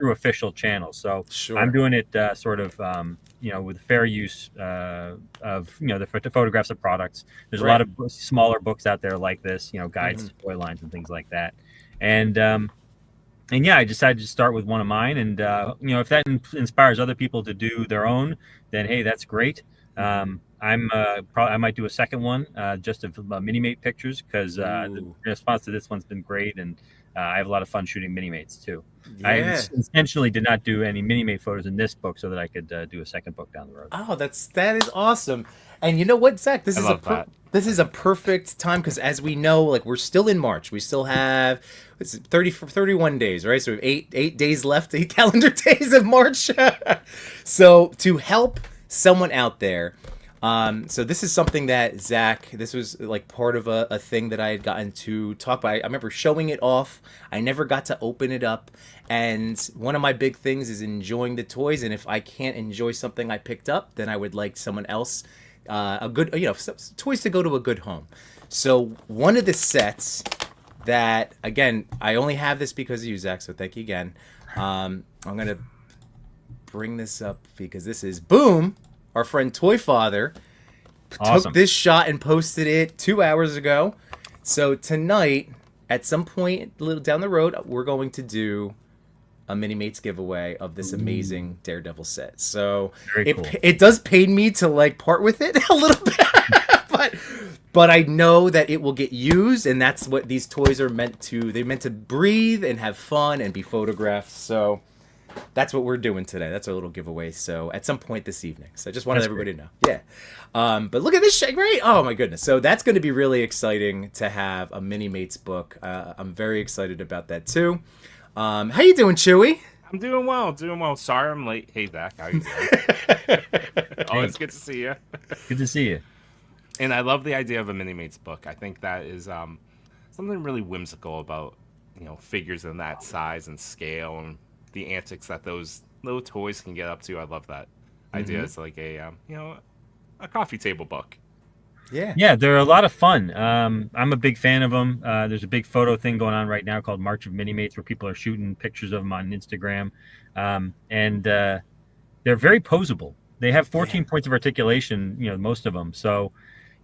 through official channels. So I'm Sure. doing it sort of with fair use of the photographs of products. There's a lot Right. of smaller books out there like this, guides Hmm. to toy lines and things like that. And yeah, I decided to start with one of mine, and if that inspires other people to do their own, then hey, that's great. Hmm. I might do a second one just of mini mate pictures because the Ooh. response to this one's been great, and I have a lot of fun shooting mini mates too. I Yeah. intentionally did not do any mini mate photos in this book so that I could do a second book down the road. Oh, that is awesome. And you know what, Zach? I love that. This is a perfect time because as we know, like we're still in March. We still have it's 31 days, right? So we have eight days left, 8 calendar days of March. So to help someone out there, so this is something that Zach, this was like part of a thing that I had gotten to talk about. I remember showing it off. I never got to open it up. And one of my big things is enjoying the toys. And if I can't enjoy something I picked up, then I would like someone else, a good, toys to go to a good home. So one of the sets that, again, I only have this because of you, Zach. So thank you again. I'm going to bring this up because this is boom. Our friend Toy.Father took Awesome. this shot and posted it 2 hours ago. So tonight, at some point a little down the road, we're going to do a mini mates giveaway of this amazing Daredevil set. So Very cool. it does pain me to like part with it a little bit, but I know that it will get used, and that's what these toys are meant to. They're meant to breathe and have fun and be photographed. So that's what we're doing today. That's our little giveaway. So at some point this evening. So I just wanted everybody to know. Yeah. But look at this shit, right? Oh my goodness. So that's going to be really exciting to have a mini mates book. I'm very excited about that too. How you doing, Chewy? I'm doing well, doing well. Sorry I'm late. Hey, Zach, how you doing? Always good to see you. Good to see you. And I love the idea of a Mini-Mates book. I think that is something really whimsical about, figures in that size and scale and the antics that those little toys can get up to. I love that idea. It's like a coffee table book. Yeah. Yeah, they're a lot of fun. I'm a big fan of them. There's a big photo thing going on right now called March of Mini Mates, where people are shooting pictures of them on Instagram, and they're very posable. They have 14 points of articulation, most of them. So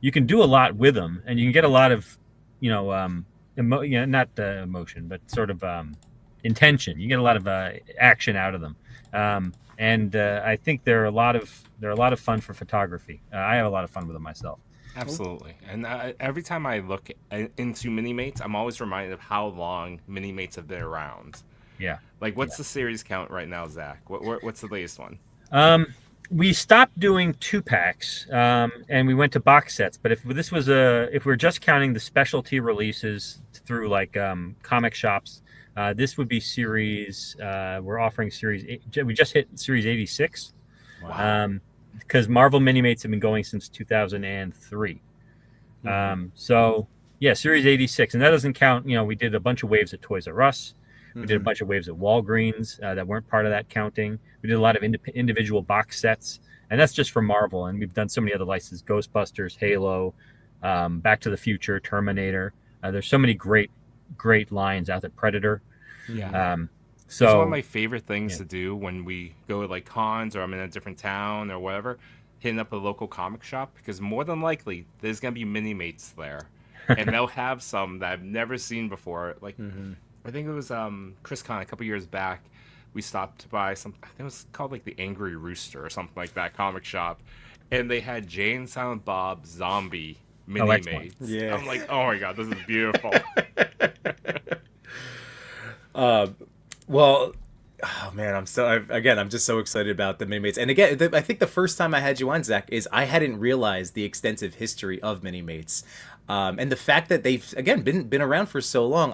you can do a lot with them, and you can get a lot of, not emotion, but sort of intention. You get a lot of action out of them, and I think they're a lot of fun for photography. I have a lot of fun with them myself. Absolutely. And every time I look into Mini-Mates, I'm always reminded of how long Mini-Mates have been around. Yeah. Like, what's the series count right now, Zach? What's the latest one? We stopped doing 2-packs, and we went to box sets. But if we're just counting the specialty releases through like comic shops, this would be series. We're offering series. We just hit series 86. Wow. Because Marvel Mini-Mates have been going since 2003. So yeah, series 86, and that doesn't count. We did a bunch of waves at Toys R Us. We did a bunch of waves at Walgreens that weren't part of that counting. We did a lot of individual box sets, and that's just for Marvel. And we've done so many other licenses: Ghostbusters, Halo, Back to the Future, Terminator. There's so many great lines out there. Predator. Yeah. So it's one of my favorite things to do when we go to like cons or I'm in a different town or whatever, hitting up a local comic shop, because more than likely there's gonna be mini mates there, and they'll have some that I've never seen before. Like I think it was Chris Con a couple years back. We stopped by some. I think it was called like the Angry Rooster or something like that comic shop, and they had Jay and Silent Bob zombie mini mates. Yeah. I'm like, oh my god, this is beautiful. Well, oh man, I'm just so excited about the mini mates. And again, I think the first time I had you on, Zach, is I hadn't realized the extensive history of mini mates, and the fact that they've again been around for so long.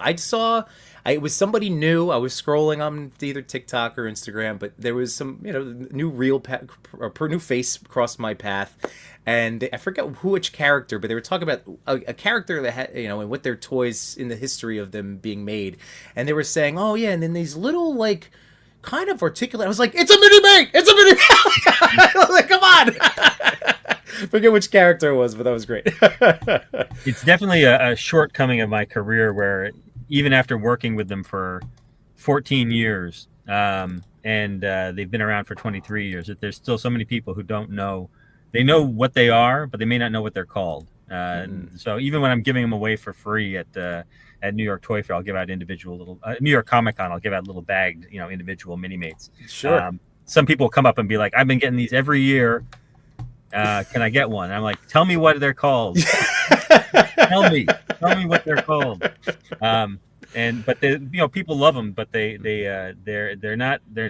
It was somebody new. I was scrolling on either TikTok or Instagram, but there was some new new face crossed my path. And I forget which character, but they were talking about a character that had, and with their toys in the history of them being made. And they were saying, oh, yeah, and then these little, like, kind of articulate. I was like, it's a mini-mate! It's a mini-mate! I was like, come on! Forget which character it was, but that was great. it's definitely a shortcoming of my career where even after working with them for 14 years, and they've been around for 23 years. That there's still so many people who don't know. They know what they are, but they may not know what they're called. So even when I'm giving them away for free at New York Toy Fair, I'll give out individual little New York Comic Con. I'll give out little bagged, individual mini mates. Sure. Some people come up and be like, "I've been getting these every year. Can I get one?" And I'm like, "Tell me what they're called. tell me what they're called." But people love them, but they're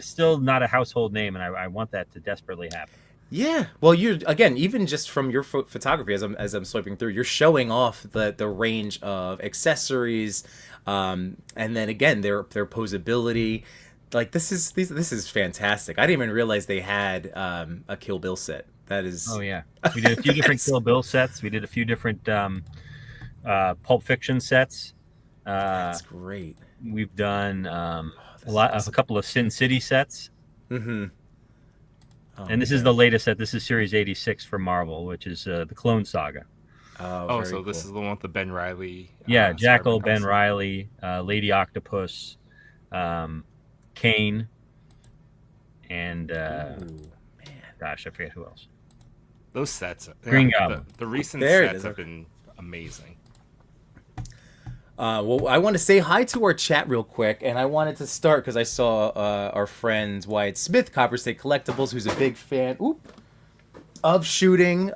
still not a household name, and I want that to desperately happen. Yeah, well, you're again, even just from your photography, as I'm swiping through, you're showing off the range of accessories, and then again their posability. Like this is fantastic. I didn't even realize they had a Kill Bill set. That is. Oh yeah, we did a few different Kill Bill sets. We did a few different Pulp Fiction sets. That's great. We've done a couple of Sin City sets. Mm-hmm. Oh, and this is the latest set. This is Series 86 for Marvel, which is the Clone Saga. So cool. This is the one with the Ben Reilly. Yeah, Jackal, Ben Reilly, Lady Octopus, Kane, and gosh, I forget who else. Those sets, Green Goblin. The recent sets have been amazing. Well, I want to say hi to our chat real quick, and I wanted to start because I saw our friend Wyatt Smith, Copper State Collectibles, who's a big fan of shooting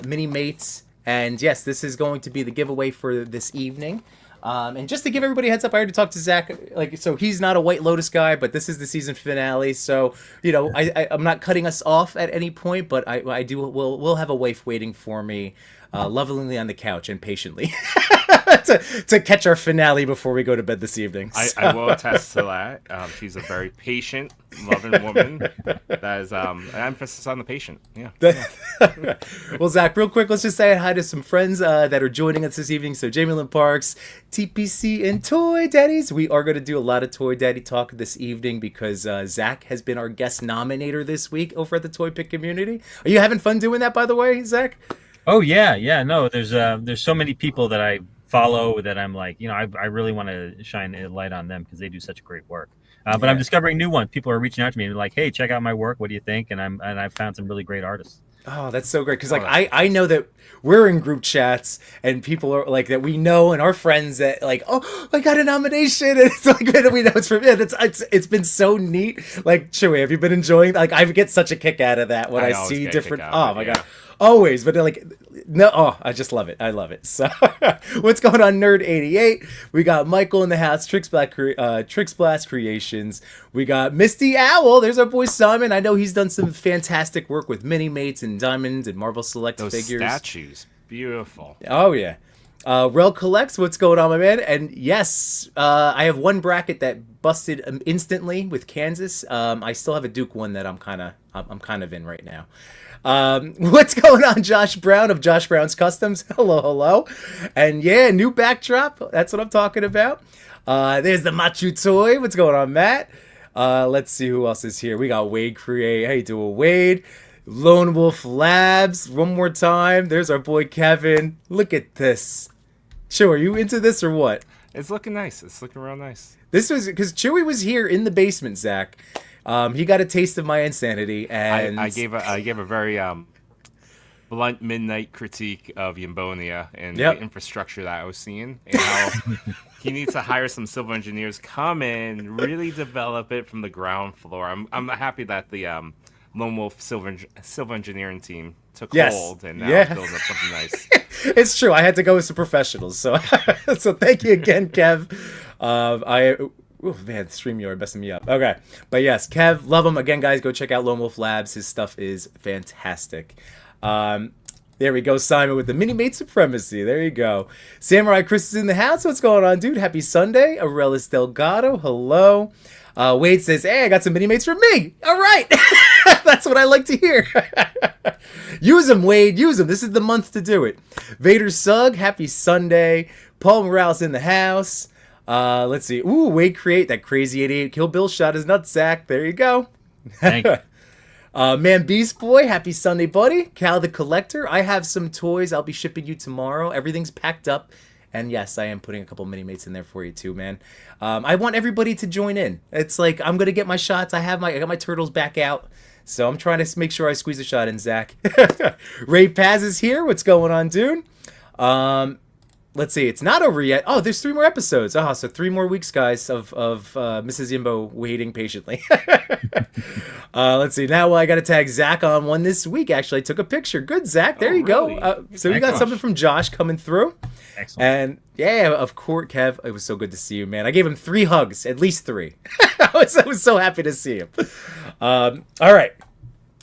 mini mates. And yes, this is going to be the giveaway for this evening. And just to give everybody a heads up, I already talked to Zach. So he's not a White Lotus guy, but this is the season finale. So I'm not cutting us off at any point, but I do. We'll have a wife waiting for me, lovingly on the couch and patiently to catch our finale before we go to bed this evening. So. I will attest to that. She's a very patient, loving woman. That is an emphasis on the patient. Yeah. Well, Zach, real quick, let's just say hi to some friends that are joining us this evening. So Jamie Lynn Parks, TPC, and Toy Daddies. We are going to do a lot of Toy Daddy talk this evening because Zach has been our guest nominator this week over at the ToyPic community. Are you having fun doing that, by the way, Zach? Oh yeah. No, there's so many people that I follow that I'm like, I really want to shine a light on them because they do such great work. But I'm discovering new ones. People are reaching out to me and like, "Hey, check out my work. What do you think?" And I've found some really great artists. Oh, that's so great because I know that we're in group chats and people are like that we know and our friends that like, "Oh, I got a nomination," and it's like we know it's from it's been so neat. Like, Chewy, have you been enjoying? Like, I get such a kick out of that when I see different. Oh my god. Always, but I just love it. I love it. So, what's going on, Nerd88? We got Michael in the house, Trixblast Creations. We got Misty Owl. There's our boy Simon. I know he's done some fantastic work with Mini Mates and Diamonds and Marvel Select figures. Those statues, beautiful. Oh yeah. Rel Collects. What's going on, my man? And yes, I have one bracket that busted instantly with Kansas. I still have a Duke one that I'm kind of in right now. What's going on, Josh Brown of Josh Brown's Customs? Hello. And yeah, new backdrop. That's what I'm talking about. There's the Machu Toy. What's going on, Matt? Let's see who else is here. We got Wade Create. How you doing, Wade? Lone Wolf Labs. One more time. There's our boy Kevin. Look at this. Sure, are you into this or what? It's looking nice. It's looking real nice. This was because Chewy was here in the basement, Zach. He got a taste of my insanity, and I gave a very blunt midnight critique of Yimbonia and the infrastructure that I was seeing, and how he needs to hire some civil engineers, come in, really develop it from the ground floor. I'm happy that the Lone Wolf civil engineering team took hold and now building up something nice. It's true. I had to go with some professionals, so so thank you again, Kev. Oh man, StreamYard messing me up. Okay, but yes, Kev, love him again, guys. Go check out Lone Wolf Labs. His stuff is fantastic. There we go, Simon with the Mini Mate Supremacy. There you go. Samurai Chris is in the house. What's going on, dude? Happy Sunday. Arelis Delgado, hello. Wade says, "Hey, I got some Mini Mates for me." All right, that's what I like to hear. Use them, Wade. Use them. This is the month to do it. Vader Sugg, happy Sunday. Paul Morales in the house. Let's see. Ooh, Wade Create, that crazy 88 Kill Bill shot his nutsack. There you go. Thank you. Man Beast Boy, happy Sunday, buddy. Cal the Collector, I have some toys I'll be shipping you tomorrow. Everything's packed up And yes, I am putting a couple mini mates in there for you too, man. I want everybody to join in. It's like I'm gonna get my shots. I got my turtles back out, so I'm trying to make sure I squeeze a shot in. Zach, Ray Paz is here. What's going on, dude? Let's see. It's not over yet. Oh, there's 3 more episodes. Oh, so 3 more weeks, guys, of Mrs. Yimbo waiting patiently. Let's see. Now I got to tag Zach on one this week. Actually, I took a picture. Good, Zach. There you really? go. So we got something from Josh coming through. Excellent. And yeah, of course, Kev, it was so good to see you, man. I gave him 3 hugs, at least 3. I was so happy to see him. All right.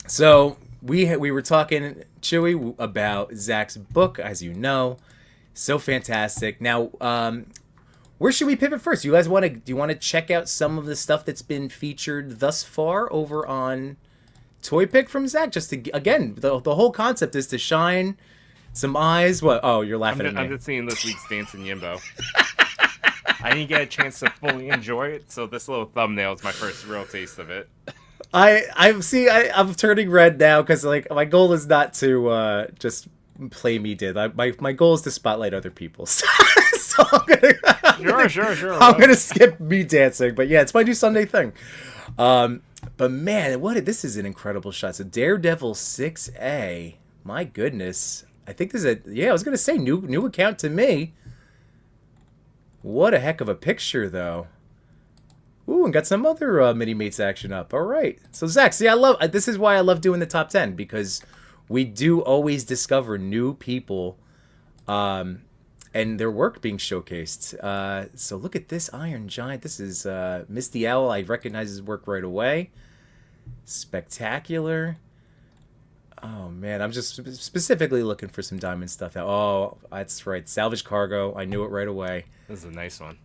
So we were talking, Chewy, about Zach's book, as you know. So fantastic. Now, where should we pivot first? Do you want to check out some of the stuff that's been featured thus far over on ToyPic from Zach? Just to, again, the whole concept is to shine some eyes. What? Oh, you're laughing at me. I'm just seeing this week's Dancing Yimbo. I didn't get a chance to fully enjoy it, so this little thumbnail is my first real taste of it. I'm turning red now because like my goal is not to just play me did. My goal is to spotlight other people. So I'm gonna Sure. I'm gonna skip me dancing, but yeah, it's my new Sunday thing. But man, this is an incredible shot. So Daredevil 6A, my goodness. I think this is I was gonna say new account to me. What a heck of a picture though. Ooh, and got some other mini mates action up. All right. So Zach, see, this is why I love doing the top 10, because we do always discover new people and their work being showcased. So look at this Iron Giant. This is Misty Owl. I recognize his work right away. Spectacular. Oh, man. I'm just specifically looking for some diamond stuff. Oh, that's right. Salvage Cargo. I knew it right away. This is a nice one.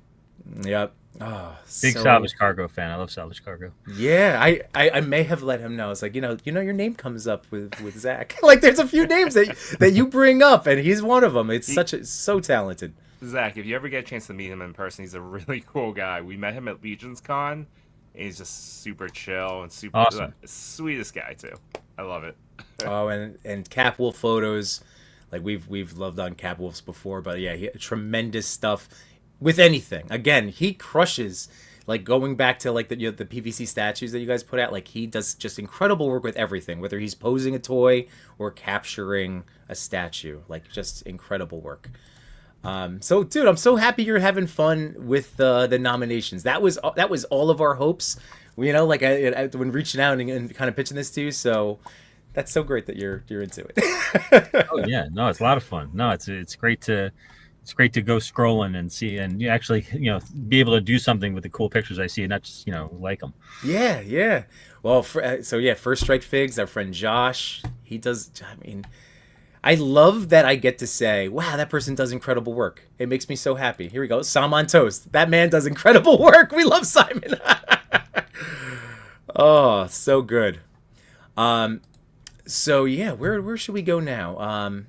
Yep. Oh, Big Salvage Cargo fan. I love Salvage Cargo. Yeah, I may have let him know. It's like, you know your name comes up with Zach. Like there's a few names that you bring up, and he's one of them. It's so talented. Zach, if you ever get a chance to meet him in person, he's a really cool guy. We met him at Legion's Con, and he's just super chill and super awesome. Sweetest guy too. I love it. Oh, and Cap Wolf photos, like we've loved on Cap Wolves before, but yeah, tremendous stuff. With anything, again, he crushes. Like going back to like the PVC statues that you guys put out, like he does just incredible work with everything. Whether he's posing a toy or capturing a statue, like just incredible work. So, dude, I'm so happy you're having fun with the nominations. That was all of our hopes. You know, like when reaching out and kind of pitching this to you. So that's so great that you're into it. Oh yeah, no, it's a lot of fun. No, it's great to. It's great to go scrolling and see, and you actually, be able to do something with the cool pictures I see, and not just, like them. Yeah. Well, First Strike Figs, our friend Josh, he does. I mean, I love that I get to say, wow, that person does incredible work. It makes me so happy. Here we go. Sam on Toast. That man does incredible work. We love Simon. Oh, so good. So yeah, where should we go now?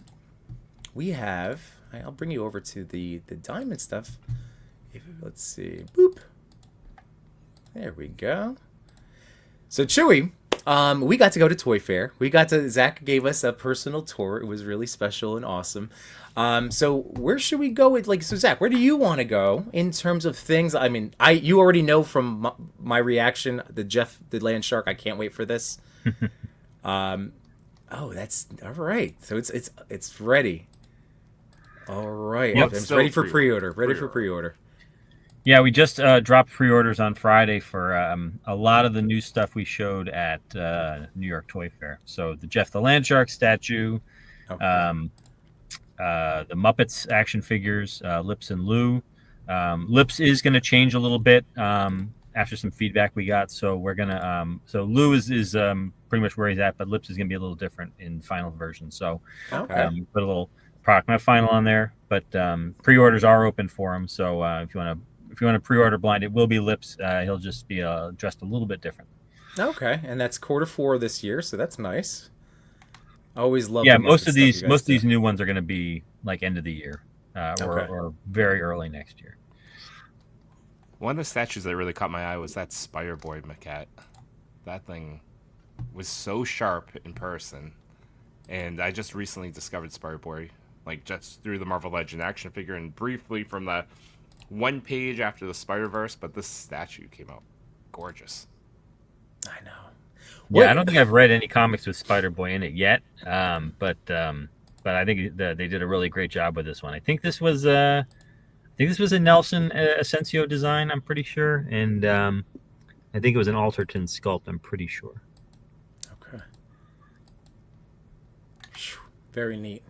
We have. I'll bring you over to the diamond stuff. Let's see. Boop. There we go. So Chewy, we got to go to Toy Fair. Zach gave us a personal tour. It was really special and awesome. So where should we go? So Zach, where do you want to go in terms of things? I mean, you already know from my reaction, the land shark. I can't wait for this. Oh, that's all right. So it's ready. All right. Yep. It's ready for pre-order. For pre-order. Yeah, we just dropped pre-orders on Friday for a lot of the new stuff we showed at New York Toy Fair. So the Jeff the Landshark statue, the Muppets action figures, Lips and Lou. Lips is going to change a little bit after some feedback we got. So we're gonna. So Lou is pretty much where he's at, but Lips is going to be a little different in final version. So put a little product not final on there, but pre-orders are open for him. So if you want to pre-order blind, it will be Lips. He'll just be dressed a little bit different. Okay, and that's Q4 this year, so that's nice. Always love. Yeah, most of these new ones are going to be like end of the year or very early next year. One of the statues that really caught my eye was that Spider Boy maquette. That thing was so sharp in person, and I just recently discovered Spider Boy like just through the Marvel Legend action figure and briefly from the one page after the Spider-Verse, but this statue came out gorgeous. I know. Yeah, I don't think I've read any comics with Spider-Boy in it yet, but I think they did a really great job with this one. I think this was a Nelson Asensio design. I'm pretty sure, and I think it was an Alterton sculpt. I'm pretty sure. Okay. Very neat.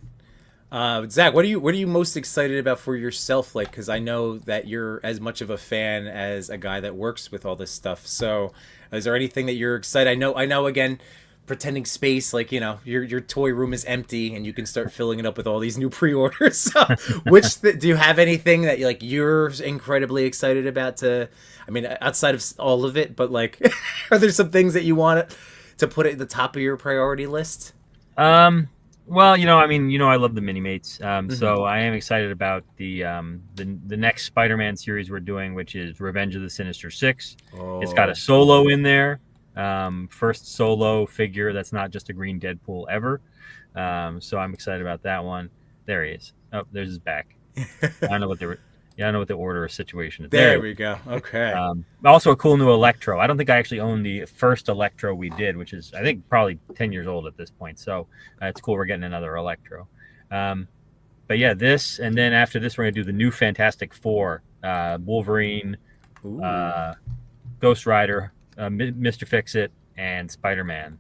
Zach, what are you most excited about for yourself? Like, because I know that you're as much of a fan as a guy that works with all this stuff. So, is there anything that you're excited? I know. Again, pretending space, like, you know, your toy room is empty and you can start filling it up with all these new pre-orders. So, do you have anything that you're incredibly excited about? I mean, outside of all of it, but like, are there some things that you want to put at the top of your priority list? Well, I love the Mini-Mates. So I am excited about the next Spider-Man series we're doing, which is Revenge of the Sinister Six. Oh. It's got a Solo in there. First Solo figure that's not just a green Deadpool ever. So I'm excited about that one. There he is. Oh, there's his back. I don't know what the order or situation is. There we go. Okay. Also a cool new Electro. I don't think I actually own the first Electro we did, which is, I think, probably 10 years old at this point. So it's cool we're getting another Electro. But yeah, this, and then after this, we're going to do the new Fantastic Four. Wolverine, Ghost Rider, Mr. Fix-It, and Spider-Man.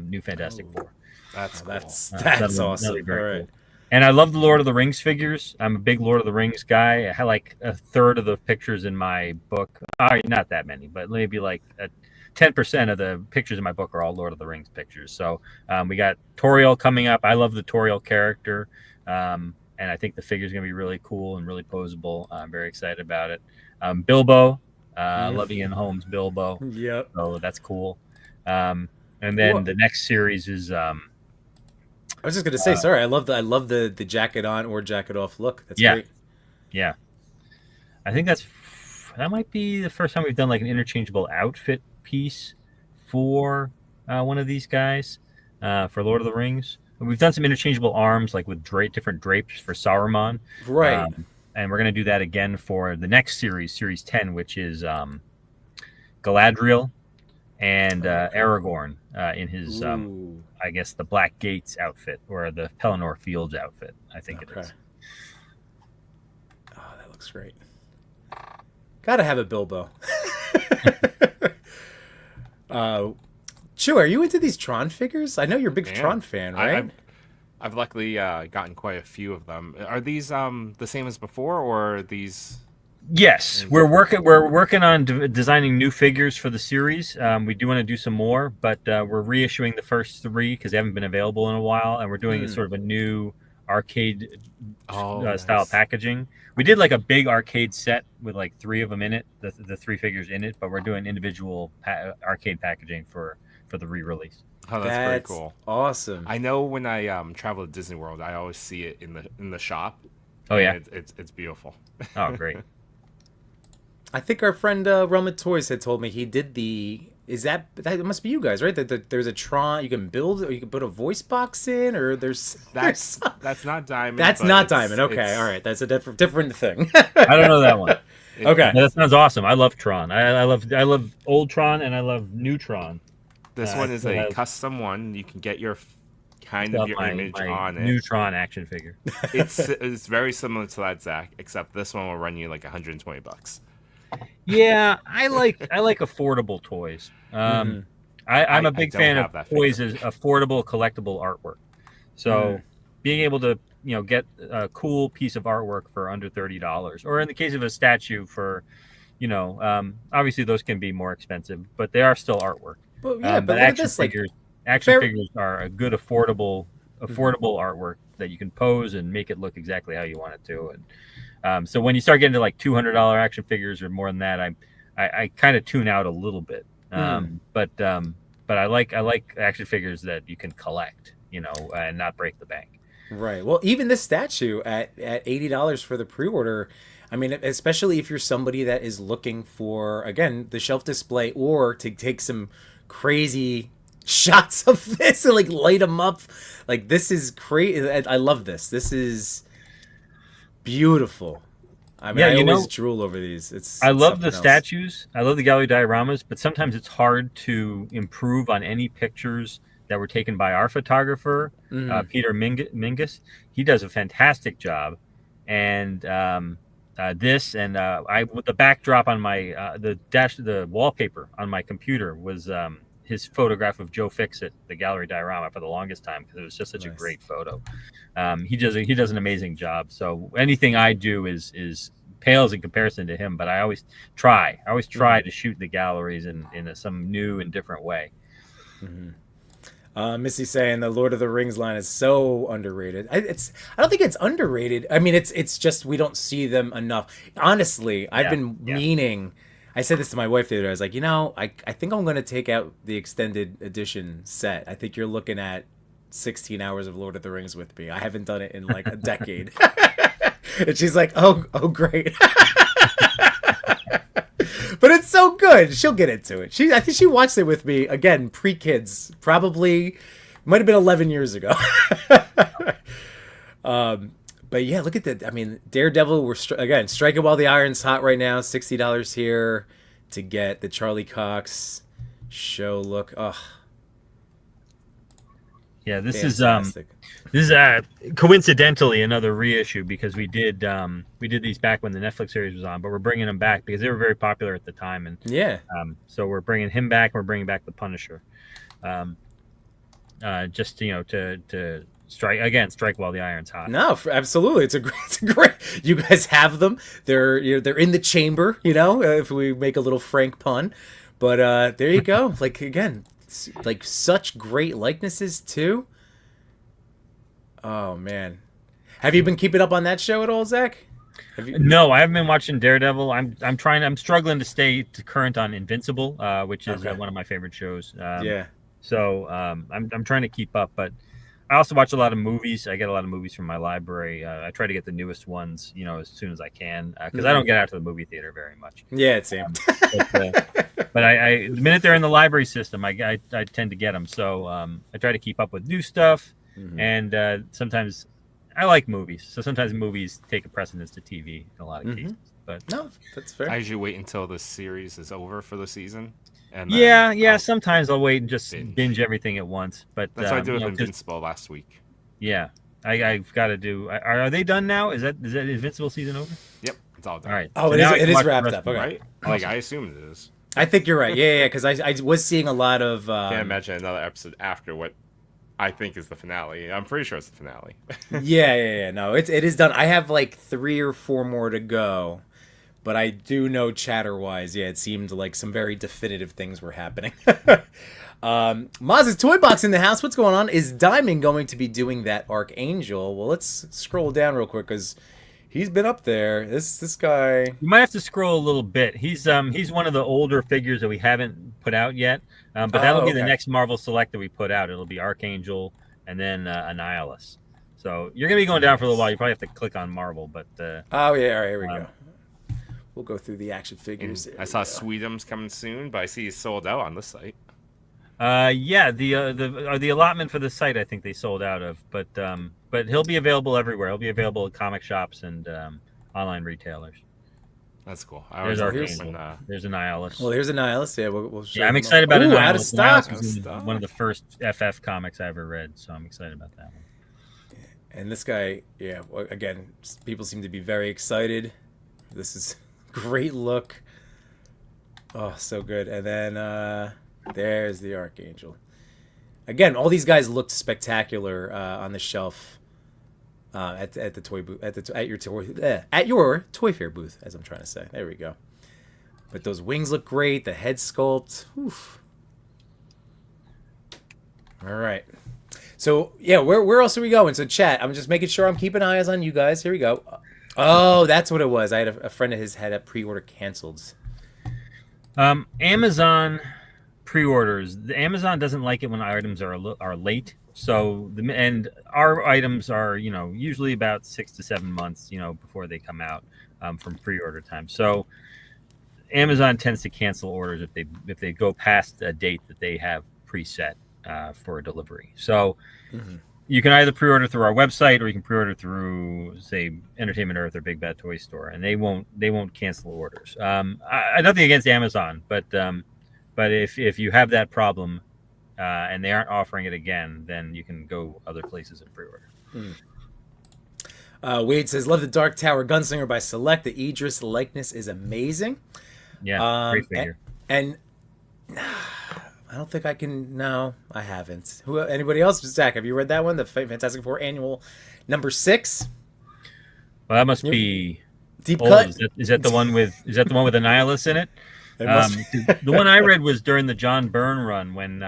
New Fantastic Four. That's That'll awesome. be very All right. cool. And I love the Lord of the Rings figures. I'm a big Lord of the Rings guy. I had like a third of the pictures in my book. Not that many, but maybe like 10% of the pictures in my book are all Lord of the Rings pictures. So we got Toriel coming up. I love the Toriel character. And I think the figure is going to be really cool and really posable. I'm very excited about it. Bilbo. Love Ian Holmes' Bilbo. Yep. So that's cool. And then the next series is... I was just gonna say, sorry. I love the jacket on or jacket off look. That's great. Yeah, I think that might be the first time we've done like an interchangeable outfit piece for one of these guys for Lord of the Rings. We've done some interchangeable arms, like with different drapes for Saruman, right? And we're gonna do that again for the next series, Series 10, which is Galadriel and Aragorn in his I guess the Black Gates outfit or the Pelennor Fields outfit. I think it is. Oh, that looks great. Gotta have a Bilbo. Chew, are you into these Tron figures? I know you're a big Tron fan, right? I've luckily gotten quite a few of them. Are these the same as before, or are these? Yes, we're working on designing new figures for the series. We do want to do some more, but we're reissuing the first three because they haven't been available in a while, and we're doing sort of a new arcade style packaging. We did like a big arcade set with like three of them in it, the three figures in it, but we're doing individual arcade packaging for the re-release. Oh, that's pretty cool. Awesome. I know when I travel to Disney World, I always see it in the shop. Oh yeah, it's beautiful. Oh great. I think our friend Realm of Toys had told me he did that must be you guys, right? There's a Tron you can build, or you can put a voice box in, or that's not Diamond. That's not Diamond. Okay, all right, that's a different thing. I don't know that one. Okay, that sounds awesome. I love Tron. I love old Tron and I love new Tron. This one is a custom one. You can get your image on it. New Tron action figure. It's very similar to that, Zach, except this one will run you like $120. Yeah, I like affordable toys. I'm a big fan of toys as affordable collectible artwork. So being able to get a cool piece of artwork for under $30, or in the case of a statue for, obviously those can be more expensive, but they are still artwork. But but action figures are a good affordable artwork that you can pose and make it look exactly how you want it to. And so when you start getting to like $200 action figures or more than that, I kind of tune out a little bit. But I like action figures that you can collect, and not break the bank. Right. Well, even this statue at $80 for the pre-order, I mean, especially if you're somebody that is looking for, again, the shelf display or to take some crazy shots of this and like light them up. Like this is crazy. I love this. This is beautiful. I mean, Yeah, I you always know, drool over these. I It's love the something else. statues. I love the gallery dioramas, but sometimes it's hard to improve on any pictures that were taken by our photographer, Mhm. Peter Mingus. He does a fantastic job, and this and I with the backdrop on my the wallpaper on my computer was his photograph of Joe Fixit, the gallery diorama, for the longest time because it was just such a Nice. great photo. He does an amazing job. So anything I do is pales in comparison to him. But I always try. I always try to shoot the galleries in some new and different way. Missy saying the Lord of the Rings line is so underrated. I don't think it's underrated. I mean, it's just we don't see them enough. Honestly, I've been Yeah. meaning. I said this to my wife the other day. I was like, I think I'm going to take out the extended edition set. I think you're looking at 16 hours of Lord of the Rings with me. I haven't done it in like a decade. And she's like, oh, great. But it's so good. She'll get into it. I think she watched it with me again, pre-kids, probably might have been 11 years ago. But yeah, look at that. I mean, Daredevil. We're again striking while the iron's hot right now. $60 here to get the Charlie Cox show look. Oh, Yeah, fantastic. this is coincidentally another reissue because we did these back when the Netflix series was on, but we're bringing them back because they were very popular at the time, and Yeah. so we're bringing him back. We're bringing back the Punisher, just to strike while the iron's hot. No, absolutely. It's a great. You guys have them. They're in the chamber. If we make a little Frank pun, but there you go. Like again, like such great likenesses too. Oh man, have you been keeping up on that show at all, Zach? Have you? No, I haven't been watching Daredevil. I'm struggling to stay current on Invincible, which is Okay. one of my favorite shows. Yeah. So I'm trying to keep up, but I also watch a lot of movies. I get a lot of movies from my library. I try to get the newest ones, as soon as I can, because I don't get out to the movie theater very much. Yeah, it's same. But I the minute they're in the library system, I tend to get them. So I try to keep up with new stuff, and sometimes I like movies. So sometimes movies take a precedence to TV in a lot of cases. But No, that's fair. I usually wait until the series is over for the season. And yeah. I'll Sometimes I'll wait and just binge everything at once. But That's what I did with Invincible last week. Yeah, I've got to do. Are they done now? Is that Invincible season over? Yep, it's all done. All right. Oh, So it now I is. can It is watch the wrapped rest up. of it. Okay. Right? Like, I assume it is. I think you're right. Yeah, because I was seeing a lot of. Can't imagine another episode after what I think is the finale. I'm pretty sure it's the finale. Yeah. No, it is done. I have like 3 or 4 more to go, but I do know chatter-wise, yeah, it seemed like some very definitive things were happening. Maz's Toy Box in the house. What's going on? Is Diamond going to be doing that Archangel? Well, let's scroll down real quick because he's been up there. This guy. You might have to scroll a little bit. He's one of the older figures that we haven't put out yet, but that'll be the okay. next Marvel Select that we put out. It'll be Archangel and then Annihilus. So you're gonna be going down for a little while. You probably have to click on Marvel, but Oh yeah, all right, here we go. We'll go through the action figures. I saw Sweetums coming soon, but I see he's sold out on this site. yeah, the allotment for the site I think they sold out of, but he'll be available everywhere. He'll be available at comic shops and online retailers. That's cool. There's our Archangel. There's Annihilus. Well, here's Annihilus. Yeah, we'll show Yeah, I'm them excited all. about Ooh, Annihilus. out of stock. Annihilus was one of the first FF comics I ever read, so I'm excited about that one. And this guy, yeah, well, again, people seem to be very excited. This is great look. Oh, so good. And then there's the Archangel. Again, all these guys looked spectacular on the shelf at the toy booth at your Toy Fair booth, as I'm trying to say. There we go. But those wings look great. The head sculpt. Oof. All right. So yeah, where else are we going? So chat, I'm just making sure I'm keeping eyes on you guys. Here we go. Oh, that's what it was. I had a friend of his had a pre-order canceled. Amazon pre-orders. The Amazon doesn't like it when items are late. So and our items are usually about 6 to 7 months before they come out from pre-order time. So Amazon tends to cancel orders if they go past a date that they have preset. for delivery. So Mm-hmm. you can either pre-order through our website, or you can pre-order through, say, Entertainment Earth or Big Bad Toy Store, and they won't cancel orders. Nothing against Amazon, but if you have that problem and they aren't offering it again, then you can go other places and pre-order. Wade says, love the Dark Tower Gunslinger by Select. The Idris likeness is amazing. Yeah, great figure. And I don't think I can. No, I haven't. Anybody else? Zach, have you read that one? The Fantastic Four Annual number 6. Well, that must be Deep old. Cut. Is that the one with the Annihilus in it? The one I read was during the John Byrne run when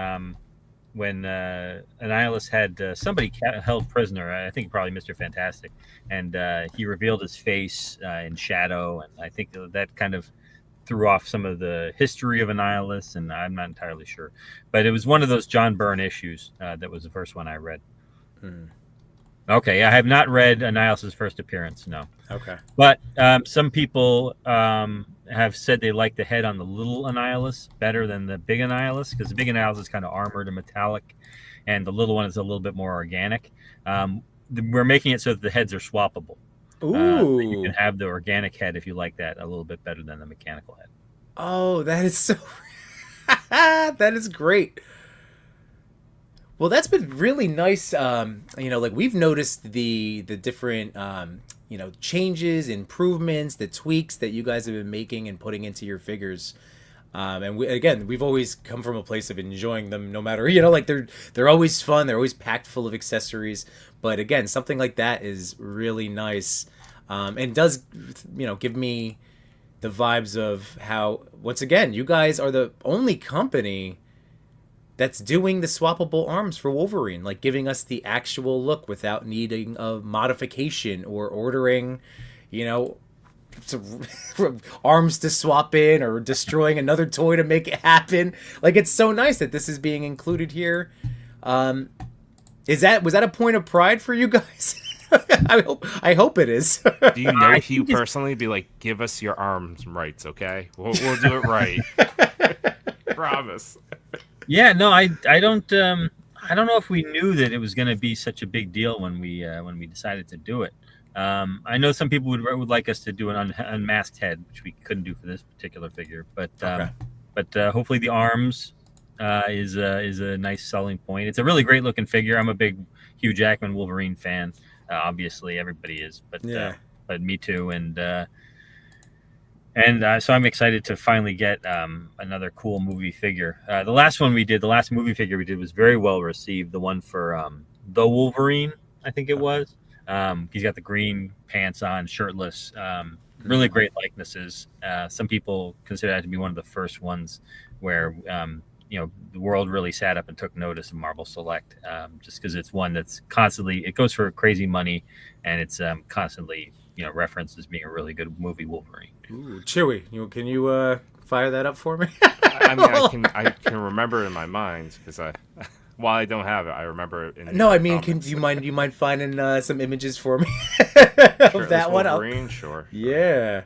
Annihilus had somebody held prisoner. I think probably Mr. Fantastic, and he revealed his face in shadow, and I think that kind of threw off some of the history of Annihilus, and I'm not entirely sure, but it was one of those John Byrne issues that was the first one I read. Okay, I have not read Annihilus's first appearance, no. Okay. But some people have said they like the head on the little Annihilus better than the big Annihilus, because the big Annihilus is kind of armored and metallic, and the little one is a little bit more organic. We're making it so that the heads are swappable. Ooh. You can have the organic head if you like that a little bit better than the mechanical head. Oh, that is so... that is great. Well, that's been really nice. Like we've noticed the different, changes, improvements, the tweaks that you guys have been making and putting into your figures. And we've always come from a place of enjoying them, no matter, they're always fun. They're always packed full of accessories. But again, something like that is really nice, and does, give me the vibes of how, once again, you guys are the only company that's doing the swappable arms for Wolverine, like giving us the actual look without needing a modification or ordering, arms to swap in or destroying another toy to make it happen. Like, it's so nice that this is being included here. Was that a point of pride for you guys? I hope it is. Do you know if you personally be like, give us your arms rights, okay? We'll do it right. Promise. Yeah, no, I don't know if we knew that it was going to be such a big deal when we decided to do it. I know some people would like us to do an unmasked head, which we couldn't do for this particular figure, but hopefully the arms is a nice selling point. It's a really great looking figure. I'm a big Hugh Jackman Wolverine fan. Obviously, everybody is, but me too. And so I'm excited to finally get another cool movie figure. The last movie figure we did was very well received. The one for the Wolverine, I think it was. He's got the green pants on, shirtless. Really great likenesses. Some people consider that to be one of the first ones where the world really sat up and took notice of Marvel Select, just because it's one that's constantly, it goes for crazy money, and it's constantly referenced as being a really good movie Wolverine. Ooh, Chewy, can you fire that up for me? I can remember it in my mind, because while I don't have it, I remember it. Do you mind finding some images for me of that one? Wolverine, sure. Yeah.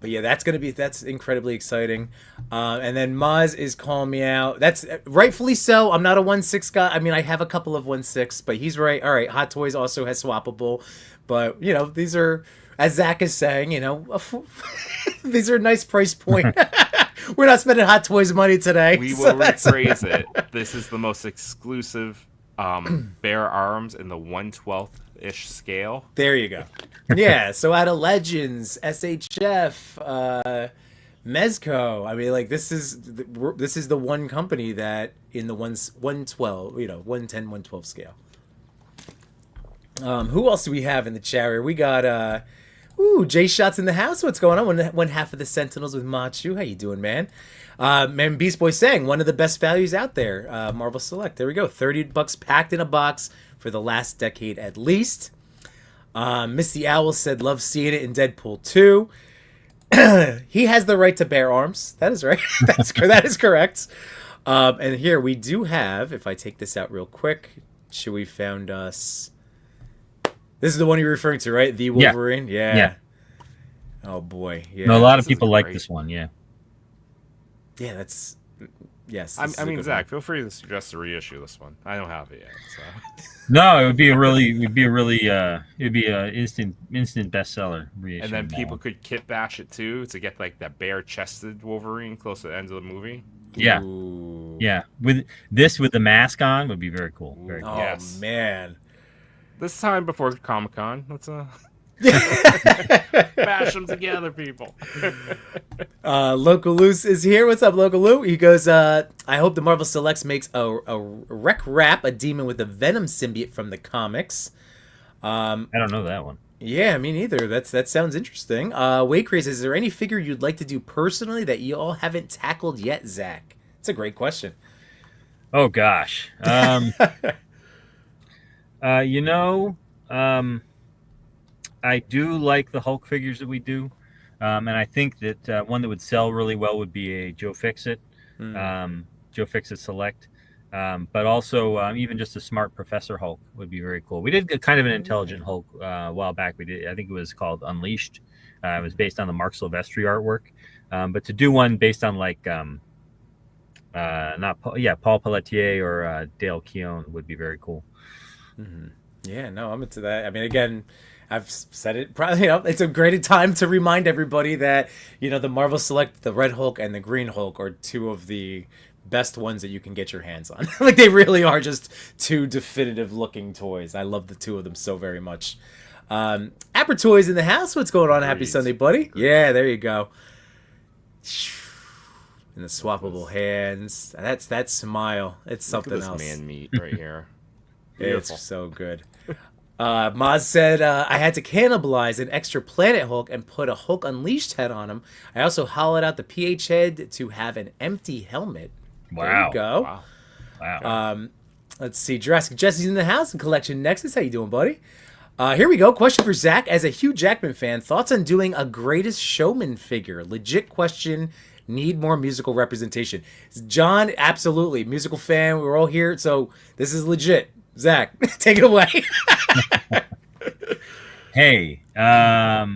But yeah, that's incredibly exciting. And then Maz is calling me out. That's rightfully so. I'm not a 1/6 guy. I mean, I have a couple of 1/6, but he's right. All right, Hot Toys also has swappable, but these are, as Zach is saying, these are a nice price point. We're not spending Hot Toys money today. We will rephrase it. This is the most exclusive bare arms in the 1/12-ish scale. There you go. Yeah, so out of Legends, SHF, Mezco. I mean, this is the one company that in the 112, 110, 112 scale. Who else do we have in the chat here? We got Jay Shots in the house. What's going on? One half of the Sentinels with Machu. How you doing, man? Man, Beast Boy saying one of the best values out there. Marvel Select. There we go. $30 packed in a box for the last decade at least. Misty Owl said, love seeing it in Deadpool 2. He has the right to bear arms. That is right. That is correct. And here we do have, if I take this out real quick, Chewy found us. This is the one you're referring to, right? The Wolverine? Yeah. Oh, boy. Yeah. No, a lot of people like this one, yeah. Yeah, that's Yes. I mean, Zach, feel free to suggest a reissue this one. I don't have it yet. So. No, it'd be a instant bestseller reissue. And then people could kit bash it too to get like that bare-chested Wolverine close to the end of the movie. Yeah. Ooh. Yeah. With the mask on would be very cool. Very cool. Oh, Yes. man. This time before Comic-Con, let's bash them together, people. Local Loose is here. What's up, Local Lou? He goes, I hope the Marvel Selects makes a Wreck Rap, a demon with a Venom symbiote from the comics. I don't know that one. Yeah, me neither. That sounds interesting. Way Crazy, is there any figure you'd like to do personally that you all haven't tackled yet, Zach? It's a great question. Oh gosh. I do like the Hulk figures that we do, and I think that one that would sell really well would be a Joe Fixit, Joe Fixit Select, but also even just a Smart Professor Hulk would be very cool. We did kind of an intelligent Hulk a while back. We did, I think it was called Unleashed. It was based on the Mark Silvestri artwork, but to do one based on like Paul Pelletier or Dale Keown would be very cool. Mm-hmm. Yeah, no, I'm into that. I mean, again, I've said it probably. It's a great time to remind everybody that the Marvel Select, the Red Hulk and the Green Hulk are two of the best ones that you can get your hands on. Like they really are just two definitive looking toys. I love the two of them so very much. Apper Toys in the house. What's going on? Happy Sunday, buddy. Yeah, there you go. And the swappable hands. That smile. It's something Look at else. this man meat right here. Beautiful. It's so good. Maz said, I had to cannibalize an extra Planet Hulk and put a Hulk Unleashed head on him. I also hollowed out the PH head to have an empty helmet. Wow. There you go. Wow. Let's see. Jurassic Jesse's in the house and Collection Nexus. How you doing, buddy? Here we go. Question for Zach. As a Hugh Jackman fan, thoughts on doing a Greatest Showman figure? Legit question. Need more musical representation. John, absolutely. Musical fan. We're all here. So this is legit. Zach, take it away. Hey, I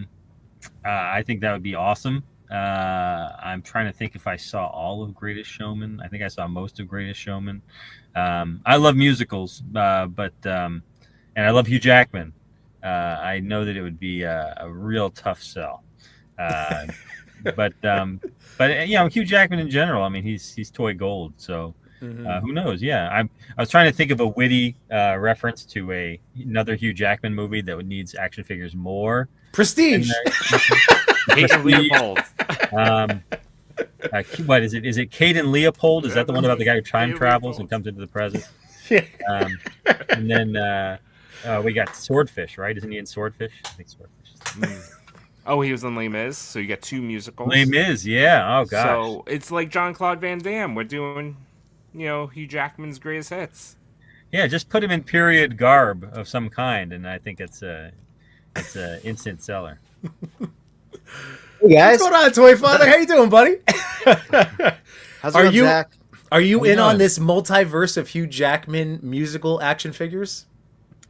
think that would be awesome. I'm trying to think if I saw all of Greatest Showman. I think I saw most of Greatest Showman. I love musicals, but and I love Hugh Jackman. I know that it would be a real tough sell. But Hugh Jackman in general. I mean, he's toy gold. So. Who knows? Yeah, I was trying to think of a witty reference to another Hugh Jackman movie that needs action figures more. Prestige. Kate and Leopold. What is it? Is it Kate and Leopold? Is that the one about the guy who time travels and comes into the present? And then we got Swordfish, right? Isn't he in Swordfish? I think Swordfish. Oh, he was in Les Mis, so you got two musicals. Les Mis, yeah. Oh gosh. So it's like Jean-Claude Van Damme. We're doing. Hugh Jackman's greatest hits. Yeah, just put him in period garb of some kind, and I think it's a instant seller. Hey guys, what's going on, Toy.Father? How you doing, buddy? How's it going, Zach? Are you in on this multiverse of Hugh Jackman musical action figures?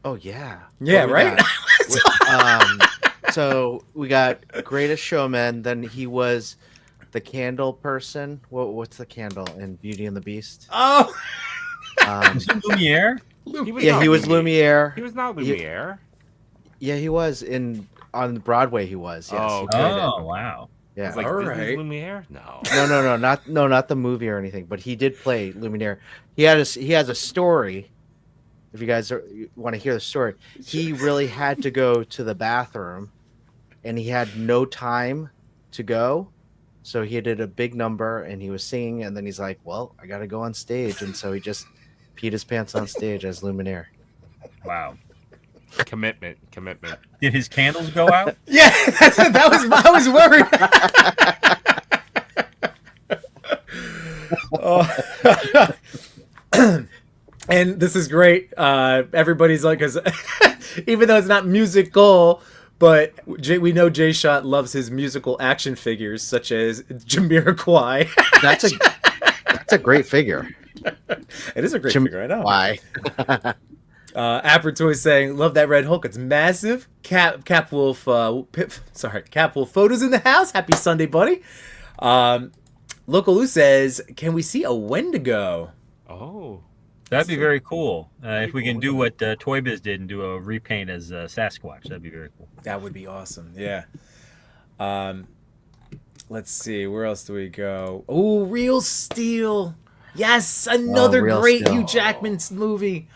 Oh yeah, yeah, right. So we got Greatest Showman. Then he was the candle person. What's the candle in Beauty and the Beast? Oh, Lumiere. He was Lumiere. He was not Lumiere. Yeah, he was on Broadway. He was. Yes. Oh, okay. Wow. Yeah. Like, all Disney's right. Lumiere? No. Not the movie or anything. But he did play Lumiere. He has a story. If you guys want to hear the story, he really had to go to the bathroom, and he had no time to go. So he did a big number, and he was singing, and then he's like, well, I got to go on stage. And so he just peed his pants on stage as Lumiere. Wow. Commitment. Did his candles go out? Yeah, I was worried. And this is great. Everybody's like, because even though it's not musical, but we know Jay Shot loves his musical action figures, such as Jamiroquai. That's a great figure. It is a great figure, I know. Why? Apper Toy saying, love that Red Hulk. It's massive. Cap Wolf photos in the house. Happy Sunday, buddy. Local Lou says, "Can we see a Wendigo?" Oh, That'd be very cool. If we cool. can do what Toy Biz did and do a repaint as Sasquatch, that'd be very cool. That would be awesome. Yeah. Let's see. Where else do we go? Oh, Real Steel. Yes, another Real great Steel. Hugh Jackman's movie.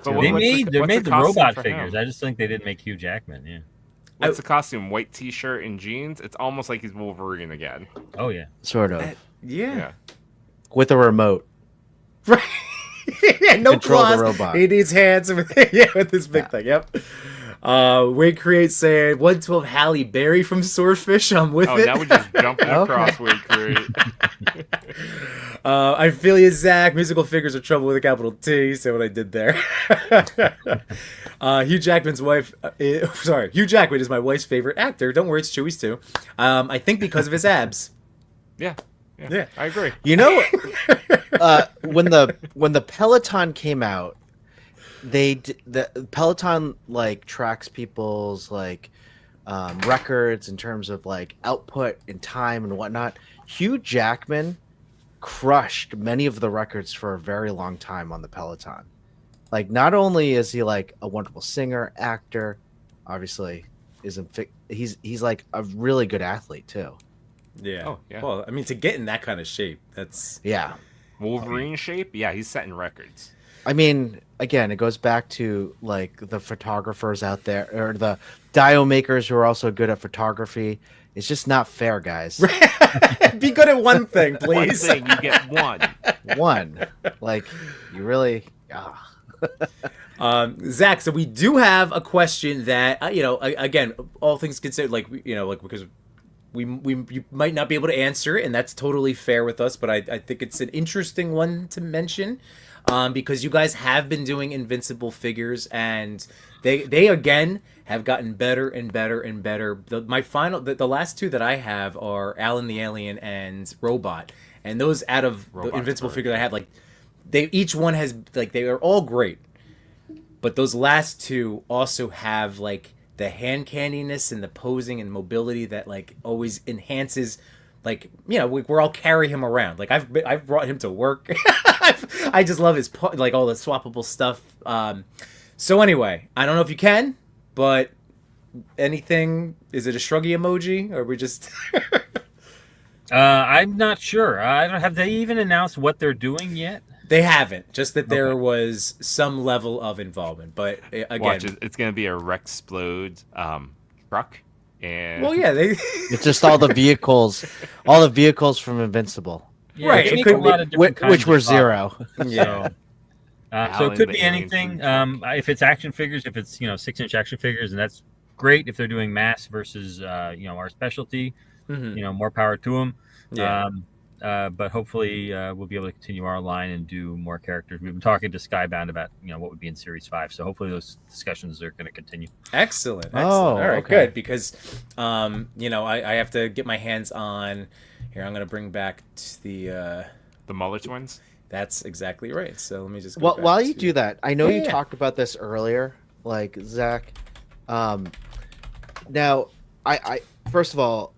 But They what's made what's the costume robot for figures. him? I just think they didn't make Hugh Jackman. Yeah. What's the costume? White T-shirt and jeans. It's almost like he's Wolverine again. Oh yeah. Sort of. Yeah. With a remote. Right. Yeah, no Control the claws. robot. He needs hands with this big thing. Yep. Wade Create saying 112 Halle Berry from Swordfish. I'm with Oh, it. now we're just jumping across Wade Create. I feel you, Zach. Musical figures are trouble with a capital T. See what I did there. Hugh Jackman's wife. Hugh Jackman is my wife's favorite actor. Don't worry, it's Chewie's too. I think because of his abs. Yeah, Yeah. I agree. You know, when the Peloton came out, the Peloton like tracks people's like records in terms of like output and time and whatnot. Hugh Jackman crushed many of the records for a very long time on the Peloton. Like, not only is he like a wonderful singer, actor, obviously he's like a really good athlete too. Yeah. Oh, yeah. Well, I mean, to get in that kind of shape, that's Yeah. Wolverine shape. Yeah, he's setting records. I mean, again, it goes back to like the photographers out there or the dio makers who are also good at photography. It's just not fair, guys. be good at one thing, One please. thing, you get one. One, like, you really. Zach, so we do have a question that again, all things considered, because you might not be able to answer it, and that's totally fair with us. But I think it's an interesting one to mention, because you guys have been doing Invincible figures, and they again have gotten better and better and better. The last two that I have are Alan the Alien and Robot, and those out of the Robot's Invincible great. figure that I have, like each one has they are all great, but those last two also have like the hand candiness and the posing and mobility that like always enhances. Like, we're all carry him around. Like I've brought him to work. I just love his like all the swappable stuff. So anyway, I don't know if you can, but anything? Is it a shruggy emoji, or we just? I'm not sure. I don't have they even announced what they're doing yet. They haven't. Just that there was some level of involvement, but again, Watch, it's going to be a Rexplode truck. And well, yeah, they It's just all the vehicles from Invincible, Yeah, Right, they it make could a lot of different kinds which of were stuff. zero. yeah. So it could Alan be the Alien anything. food If it's action figures, if it's 6-inch action figures, and that's great. If they're doing mass versus our specialty, Mhm. more power to them. Yeah. But hopefully we'll be able to continue our line and do more characters. We've been talking to Skybound about what would be in Series 5. So hopefully those discussions are going to continue. Excellent. Oh, All right, okay. good. Because, I have to get my hands on. Here, I'm going to bring back the. the Muller twins. That's exactly right. So let me just. Go Well, back while you to- do that, I know you Yeah. talked about this earlier, like Zach. Now, I first of all,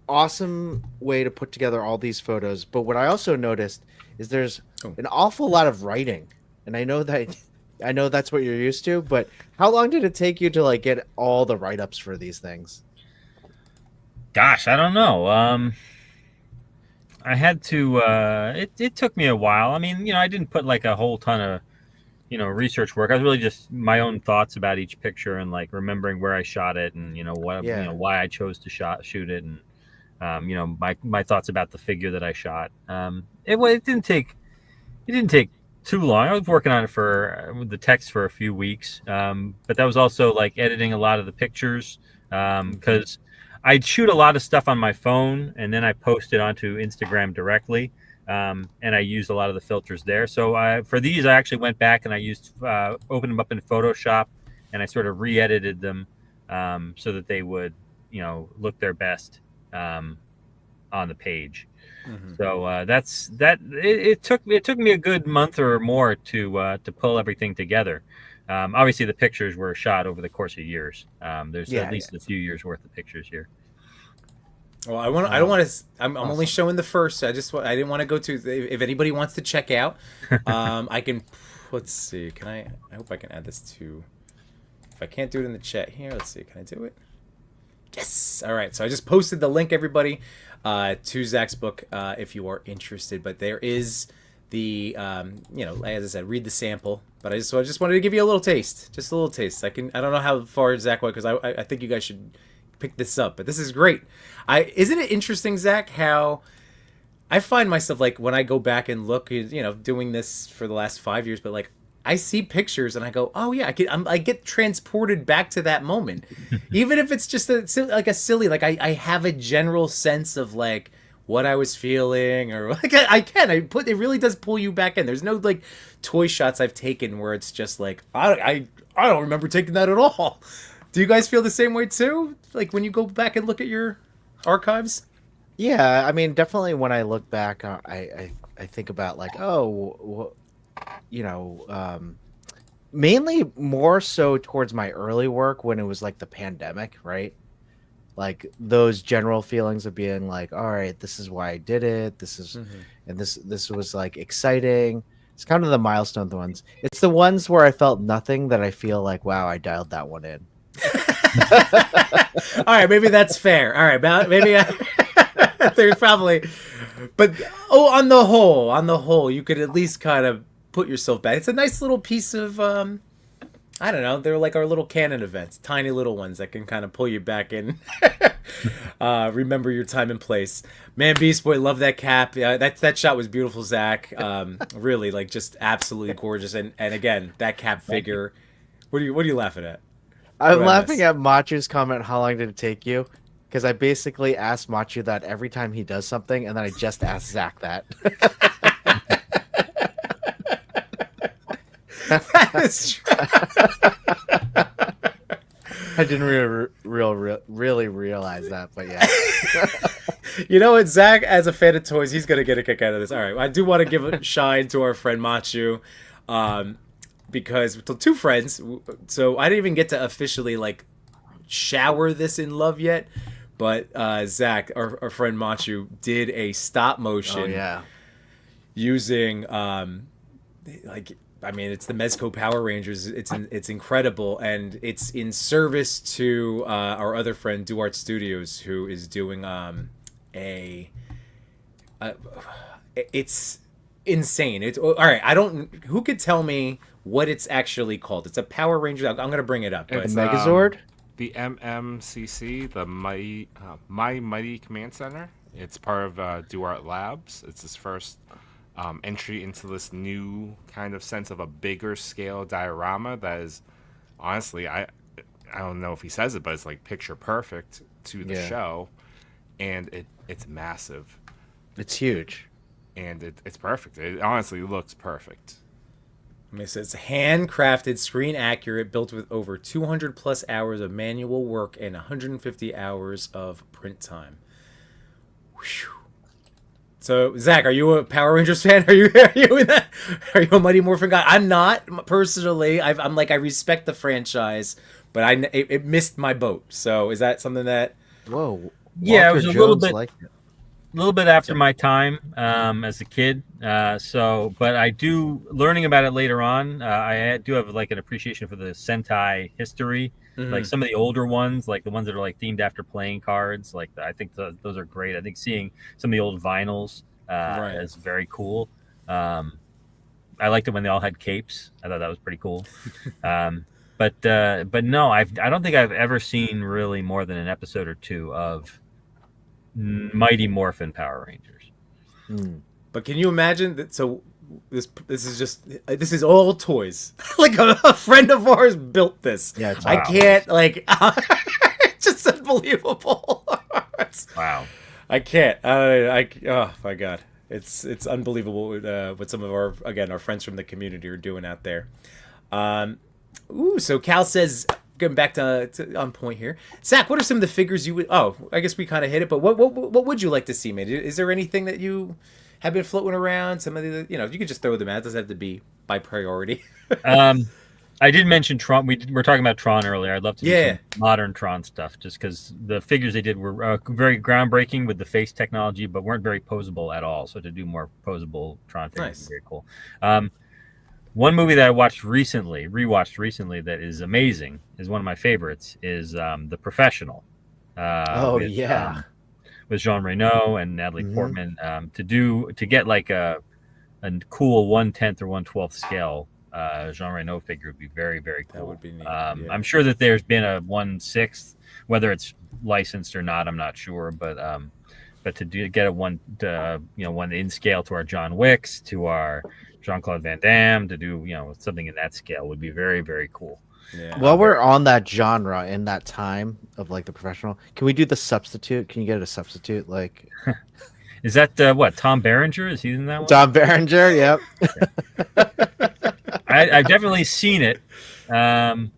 awesome way to put together all these photos. But what I also noticed is there's an awful lot of writing, and I know that's what you're used to. But how long did it take you to like get all the write-ups for these things? Gosh, I don't know. I had to. It took me a while. I mean, I didn't put like a whole ton of research work. I was really just my own thoughts about each picture and like remembering where I shot it and what why I chose to shoot it and my thoughts about the figure that I shot. It didn't take too long. I was working on it with the text for a few weeks, but that was also like editing a lot of the pictures because I'd shoot a lot of stuff on my phone and then I post it onto Instagram directly. And I used a lot of the filters there. So for these, I actually went back and I opened them up in Photoshop and I sort of re-edited them so that they would, look their best on the page. Mhm. So that's that. It took me a good month or more to pull everything together. Obviously, the pictures were shot over the course of years. There's at least a few years worth of pictures here. Well, I want. I don't want to. I'm only showing the first. I didn't want to go to. If anybody wants to check out, I can. Let's see. Can I? I hope I can add this to. If I can't do it in the chat here, let's see. Can I do it? Yes. All right. So I just posted the link, everybody, to Zach's book if you are interested. But there is the, as I said, read the sample. But I just wanted to give you a little taste, just a little taste. I don't know how far Zach went because I think you guys should pick this up. But this is great. Isn't it interesting, Zach, how I find myself like when I go back and look, doing this for the last 5 years, but like I see pictures and I go, oh yeah, I get transported back to that moment, even if it's just a silly, like I have a general sense of like what I was feeling, or like it really does pull you back in. There's no like toy shots I've taken where it's just like I don't remember taking that at all. Do you guys feel the same way too? Like when you go back and look at your archives? Yeah, I mean, definitely when I look back, I think about like, mainly more so towards my early work when it was like the pandemic, right? Like those general feelings of being like, all right, this is why I did it. This is, and this was like exciting. It's kind of the milestone ones. It's the ones where I felt nothing that I feel like, wow, I dialed that one in. All right, maybe that's fair. All right, maybe there's probably, but on the whole, you could at least kind of put yourself back. It's a nice little piece of, I don't know. They're like our little canon events, tiny little ones that can kind of pull you back in. Remember your time and place. Man, Beast Boy, love that cap. That shot was beautiful, Zach. Really, like just absolutely gorgeous. And again, that cap figure. What are you laughing at? I'm laughing at Machu's comment, how long did it take you? Because I basically asked Machu that every time he does something, and then I just asked Zach that. That is true. I didn't really realize that, but yeah. You know what, Zach, as a fan of toys, he's gonna get a kick out of this. All right, I do want to give a shine to our friend Machu, because two friends. So I didn't even get to officially like shower this in love yet, but Zach, our friend Machu, did a stop motion. Oh yeah. Using it's the Mezco Power Rangers. It's incredible, and it's in service to our other friend Duart Studios, who is doing it's insane. It's all right. Who could tell me what it's actually called? It's a Power Ranger. I'm gonna bring it up. The Megazord. The MMCC, the My Mighty Command Center. It's part of Duart Labs. It's his first entry into this new kind of sense of a bigger scale diorama that is, honestly, I don't know if he says it, but it's like picture perfect to the show, and it's massive. It's huge, and it's perfect. It honestly looks perfect. It says handcrafted, screen accurate, built with over 200 plus hours of manual work and 150 hours of print time. Whew. So, Zach, are you a Power Rangers fan? Are you in that? Are you a Mighty Morphin guy? I'm not personally. I respect the franchise, but it missed my boat. So, is that something that? Whoa. Yeah, it was a little bit after So- my time as a kid. But I do learning about it later on. I do have like an appreciation for the Sentai history. Like some of the older ones, like the ones that are like themed after playing cards, like I think those are great. I think seeing some of the old vinyls is very cool. I liked it when they all had capes. I thought that was pretty cool. But no, I don't think I've ever seen really more than an episode or two of Mighty Morphin Power Rangers. But can you imagine that? So this is all toys. Like a friend of ours built this. Yeah, I can't it's just unbelievable. Wow. I can't. Oh my god, it's unbelievable what some of our friends from the community are doing out there. So Cal says, getting back to on point here, Zach, what are some of the figures you would? Oh, I guess we kind of hit it, but what would you like to see, man? Is there anything that you have been floating around? Some of the, you could just throw them out. It doesn't have to be by priority. I did mention Tron. We were talking about Tron earlier. I'd love to do Yeah. some modern Tron stuff, just because the figures they did were very groundbreaking with the face technology, but weren't very posable at all. So to do more posable Tron figures Nice. is very cool. One movie that I rewatched recently, that is amazing, is one of my favorites, is The Professional. With Jean Reno and Natalie Portman, to get like a cool 1/10 or 1/12 scale Jean Reno figure would be very, very cool. That would be neat. I'm sure that there's been a 1/6, whether it's licensed or not, I'm not sure, but to get a one in scale to our John Wicks, to our Jean-Claude Van Damme, to do something in that scale would be very, very cool. Yeah. While we're on that genre in that time of like The Professional, can we do The Substitute? Can you get a substitute like? Is that what, Tom Berenger? Is he in that one? Tom Berenger, yep. I've definitely seen it. Wasn't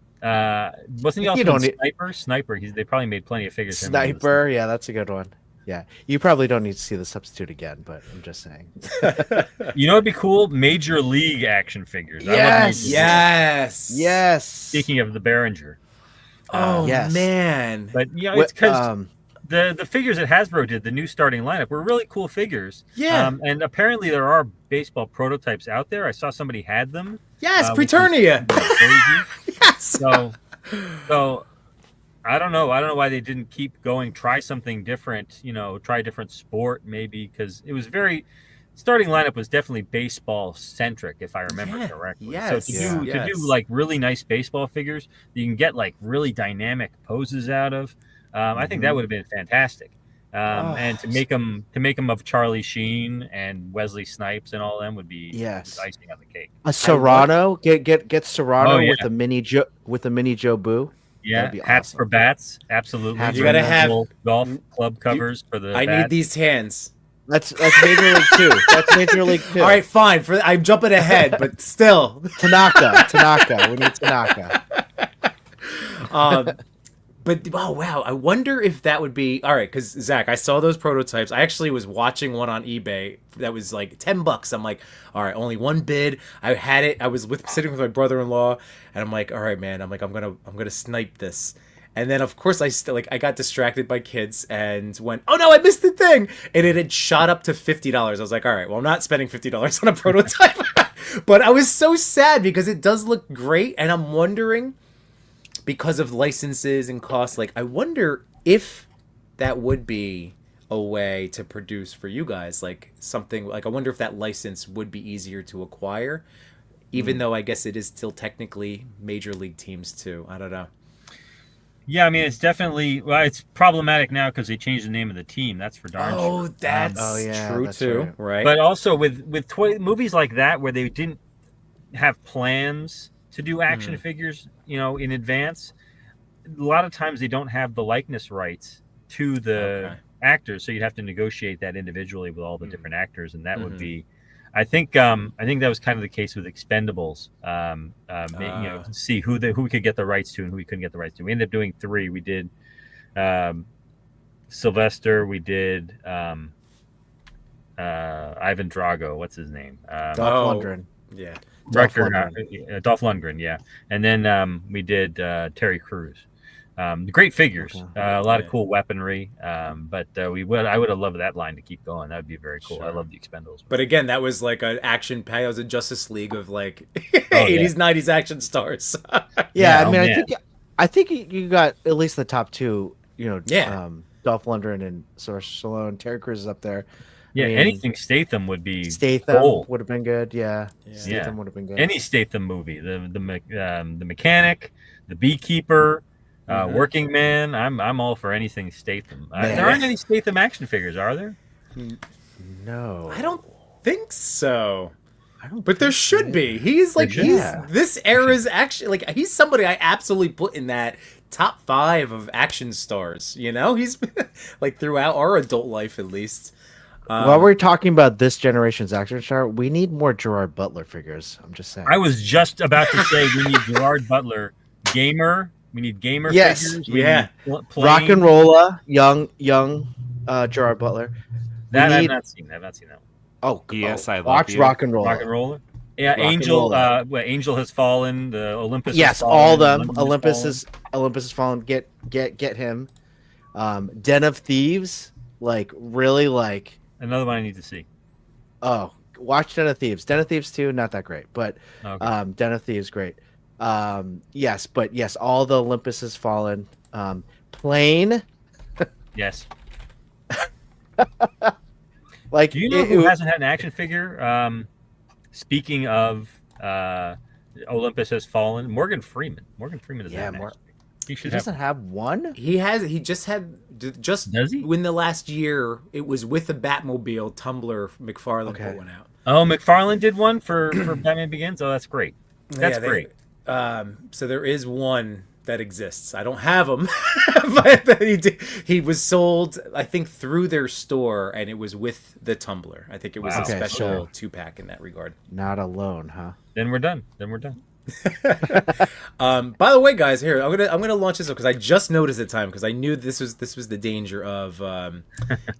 he also in Sniper? Sniper. They probably made plenty of figures. Sniper, yeah, that's a good one. Yeah, you probably don't need to see The Substitute again, but I'm just saying. It'd be cool. Major League action figures. Yes. Speaking of the Berenger. Oh man. But it's because the figures that Hasbro did, the new starting lineup, were really cool figures. Yeah. And apparently there are baseball prototypes out there. I saw somebody had them. Yes, Preternia. Yes. So I don't know. I don't know why they didn't keep going. Try something different. Try a different sport maybe, because it was starting lineup was definitely baseball centric, if I remember correctly. Yes. So to do like really nice baseball figures, you can get like really dynamic poses out of. I think that would have been fantastic. And to make them of Charlie Sheen and Wesley Snipes and all them would be icing on the cake. A Serrano, get Serrano with a mini Joe Boo. Yeah, hats for bats, absolutely. You gotta have golf club covers for the. I need these hands. That's Major League 2. That's Major League 2. All right, fine. I'm jumping ahead, but still. Tanaka. We need Tanaka. But oh wow, I wonder if that would be all right. Because Zach, I saw those prototypes. I actually was watching one on eBay that was like $10. I'm like, all right, only one bid. I had it. I was sitting with my brother-in-law, and I'm like, all right, man. I'm like, I'm gonna snipe this. And then of course I got distracted by kids and went, oh no, I missed the thing, and it had shot up to $50. I was like, all right, well I'm not spending $50 on a prototype. But I was so sad because it does look great, and I'm wondering, because of licenses and costs, like I wonder if that would be a way to produce for you guys, like something like, I wonder if that license would be easier to acquire, even though I guess it is still technically major league teams too. I don't know. Yeah, I mean, it's definitely, it's problematic now because they changed the name of the team. That's for darn sure. Oh, that's true that's too, right? But also with toy movies like that, where they didn't have plans to do action figures, in advance, a lot of times they don't have the likeness rights to the actors, so you'd have to negotiate that individually with all the different actors, and that would be, I think that was kind of the case with Expendables. See who we could get the rights to and who we couldn't get the rights to. We ended up doing 3. We did Sylvester. We did Ivan Drago. What's his name? Dolph Lundgren. Yeah. Dolph Lundgren, yeah. And then we did Terry Crews. Great figures, a lot of cool weaponry. But I would have loved that line to keep going. That would be very cool. Sure. I love the Expendables. But again, that was like an action pack. That was a Justice League of like 80s, 90s action stars. I think you got at least the top 2. Dolph Lundgren and Sylvester Stallone. Terry Crews is up there. Yeah, anything Statham would be. Statham would have been good. Yeah. Statham would have been good. Any Statham movie, the mechanic, the beekeeper, Working Man. I'm all for anything Statham. There aren't any Statham action figures, are there? No, I don't think so. But there should be. He's like this era's action. Like he's somebody I absolutely put in that top 5 of action stars. He's like throughout our adult life at least. While we're talking about this generation's action star, we need more Gerard Butler figures. I'm just saying. I was just about to say we need Gerard Butler, gamer. We need gamer figures. Rock and rolla, young Gerard Butler. I've not seen that. Oh, yes, I love watch you. Rock and Rolla. Rock and roller. Yeah, and Angel. roll. Angel has fallen. The Olympus. Yes, has fallen, all them. London Olympus has is fallen. Get him. Den of Thieves, like really like. another one I need to see. Oh, watch Den of Thieves. Den of Thieves 2, not that great, but Okay. Den of Thieves great. Yes, but yes, all the Olympus has fallen. Plane, Yes. like Do you know who hasn't had an action figure? Speaking of Olympus has fallen, Morgan Freeman. Morgan Freeman doesn't have an action figure. He he should have. doesn't have one. He just had just Does he? in the last year. It was with the Batmobile. Tumblr McFarlane Okay. put one out. Oh, McFarlane did one for Batman Begins. Oh, that's great. That's Yeah, great. So there is one that exists. I don't have him, but he was sold, I think, through their store, and it was with the Tumblr. I think it was Wow. a Okay, special so- 2-pack in that regard. Not alone, huh? Then we're done. Then we're done. By the way, guys, here I'm gonna launch this up because I just noticed the time because I knew this was the danger of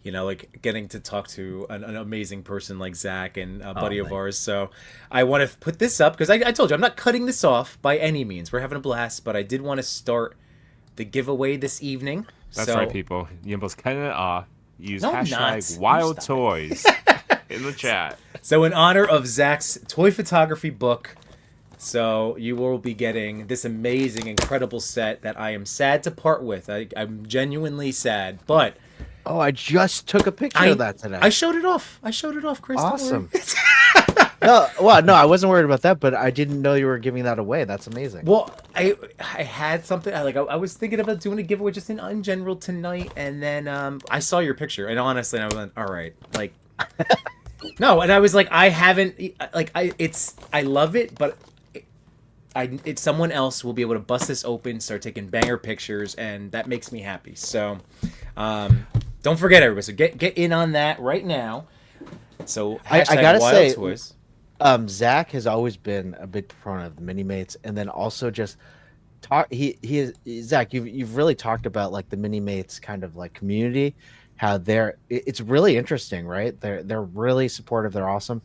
like getting to talk to an amazing person like Zach and a buddy of man. ours. So I want to put this up because I told you I'm not cutting this off by any means. We're having a blast, but I did want to start the giveaway this evening. That's So- right, people. Yimbo's cutting it off. Use No, I'm not. hashtag Wild Stop Toys in the chat. So in honor of Zach's toy photography book, so you will be getting this amazing, incredible set that I am sad to part with. I'm genuinely sad, but Oh, I just took a picture of that today. I showed it off. Chris. don't worry. Awesome. No, I wasn't worried about that, but I didn't know you were giving that away. That's amazing. Well, I had something I was thinking about doing a giveaway just in general tonight, and then I saw your picture, and honestly, I went, all right, like, no, and I was like, I haven't, like, I love it, but it's someone else will be able to bust this open, start taking banger pictures, and that makes me happy. So, don't forget, everybody. So get in on that right now. So I hashtag gotta Wild say, Toys. Zach has always been a big proponent of the mini mates, and then also just talk. He is Zach. You've really talked about like the mini mates kind of like community, how it's really interesting, right? They're really supportive. They're awesome.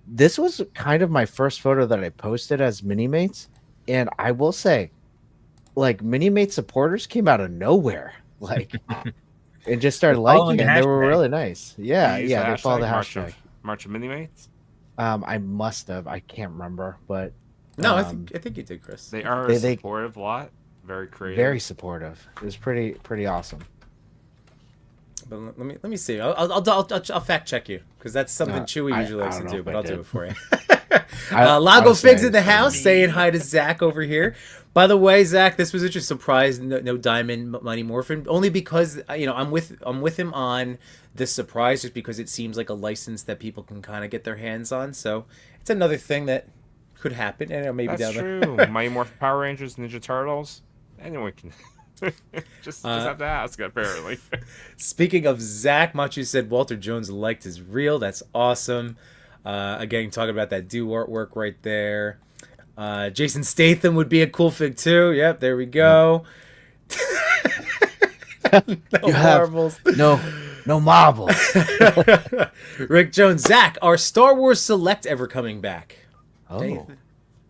This was kind of my first photo that I posted as mini mates, and I will say, like mini mate supporters came out of nowhere, like, and just started following liking the it. They were hashtag. really nice. Yeah, You use yeah. They follow the March hashtag. of Minimates. I must have. I can't remember, but No, I think you did, Chris. They are They- a they- supportive lot. Very creative. very supportive. It was pretty awesome. But let me see. I'll fact check you because that's something Chewy I usually likes don't to know do. if But I I'll do did. it for you. I Lago was Figs saying in the it's gonna house, be- saying hi to Zach over here. By the way, Zach, this was just a surprise. No Diamond Money Morphin, only because I'm with him on this surprise, just because it seems like a license that people can kind of get their hands on. So it's another thing that could happen, and maybe That's down true. Mighty Morphin Power Rangers, Ninja Turtles. Anyone can. just have to ask, apparently. Speaking of Zach, Machu said Walter Jones liked his reel. That's awesome. Again, talking about that do artwork right there. Jason Statham would be a cool fig too. Yep, there we go. You have marbles. no marbles. Rick Jones, Zach, are Star Wars Select ever coming back? Oh,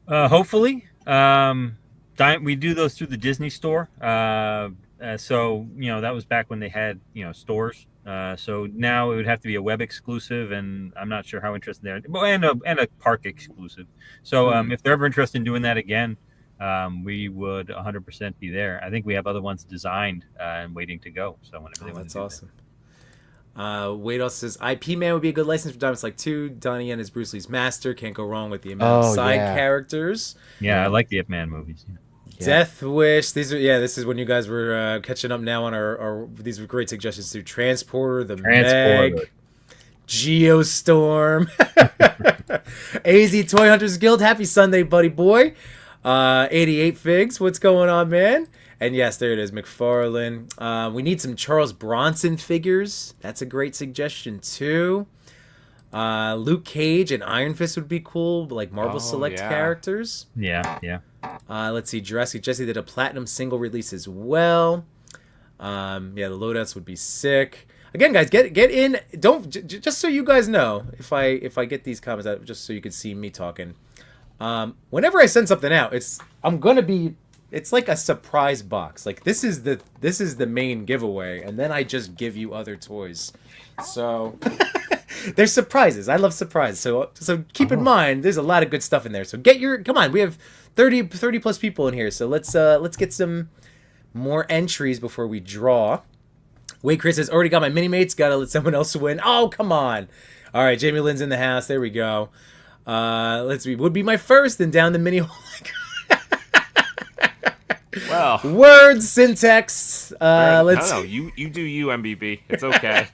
Hopefully. We do those through the Disney store. So that was back when they had stores. So now it would have to be a web exclusive, and I'm not sure how interested they are. And a park exclusive. So if they're ever interested in doing that again, we would 100% be there. I think we have other ones designed and waiting to go. So whenever they want That's to do awesome. Wade also says IP Man would be a good license for Diamonds Like 2. Donnie Yen is Bruce Lee's master. Can't go wrong with the amount of side characters. that. Yeah, I like the Ip Man movies. Yeah. Yeah. Death Wish. This is when you guys were catching up now on our these were great suggestions too. Transporter, the Meg, Geostorm, AZ Toy Hunters Guild. Happy Sunday, buddy boy. 88 Figs. What's going on, man? And yes, there it is, McFarlane. We need some Charles Bronson figures. That's a great suggestion too. Luke Cage and Iron Fist would be cool, like Marvel Select characters. Yeah. Let's see, Jurassic Jesse did a platinum single release as well. The loadouts would be sick. again, guys, get in. Don't just so you guys know, if I get these comments out, just so you can see me talking. Whenever I send something out, it's like a surprise box. Like this is the main giveaway, and then I just give you other toys. So there's surprises. I love surprises. So keep in mind, there's a lot of good stuff in there. So come on. We have 30 plus people in here. So let's get some more entries before we draw. Wade Chris says, already got my mini mates. Gotta let someone else win. Oh, come on. All right, Jamie Lynn's in the house. There we go. Let's see. Would be my first and down the mini. Well, words, syntax. No, you do you, MBB. It's okay.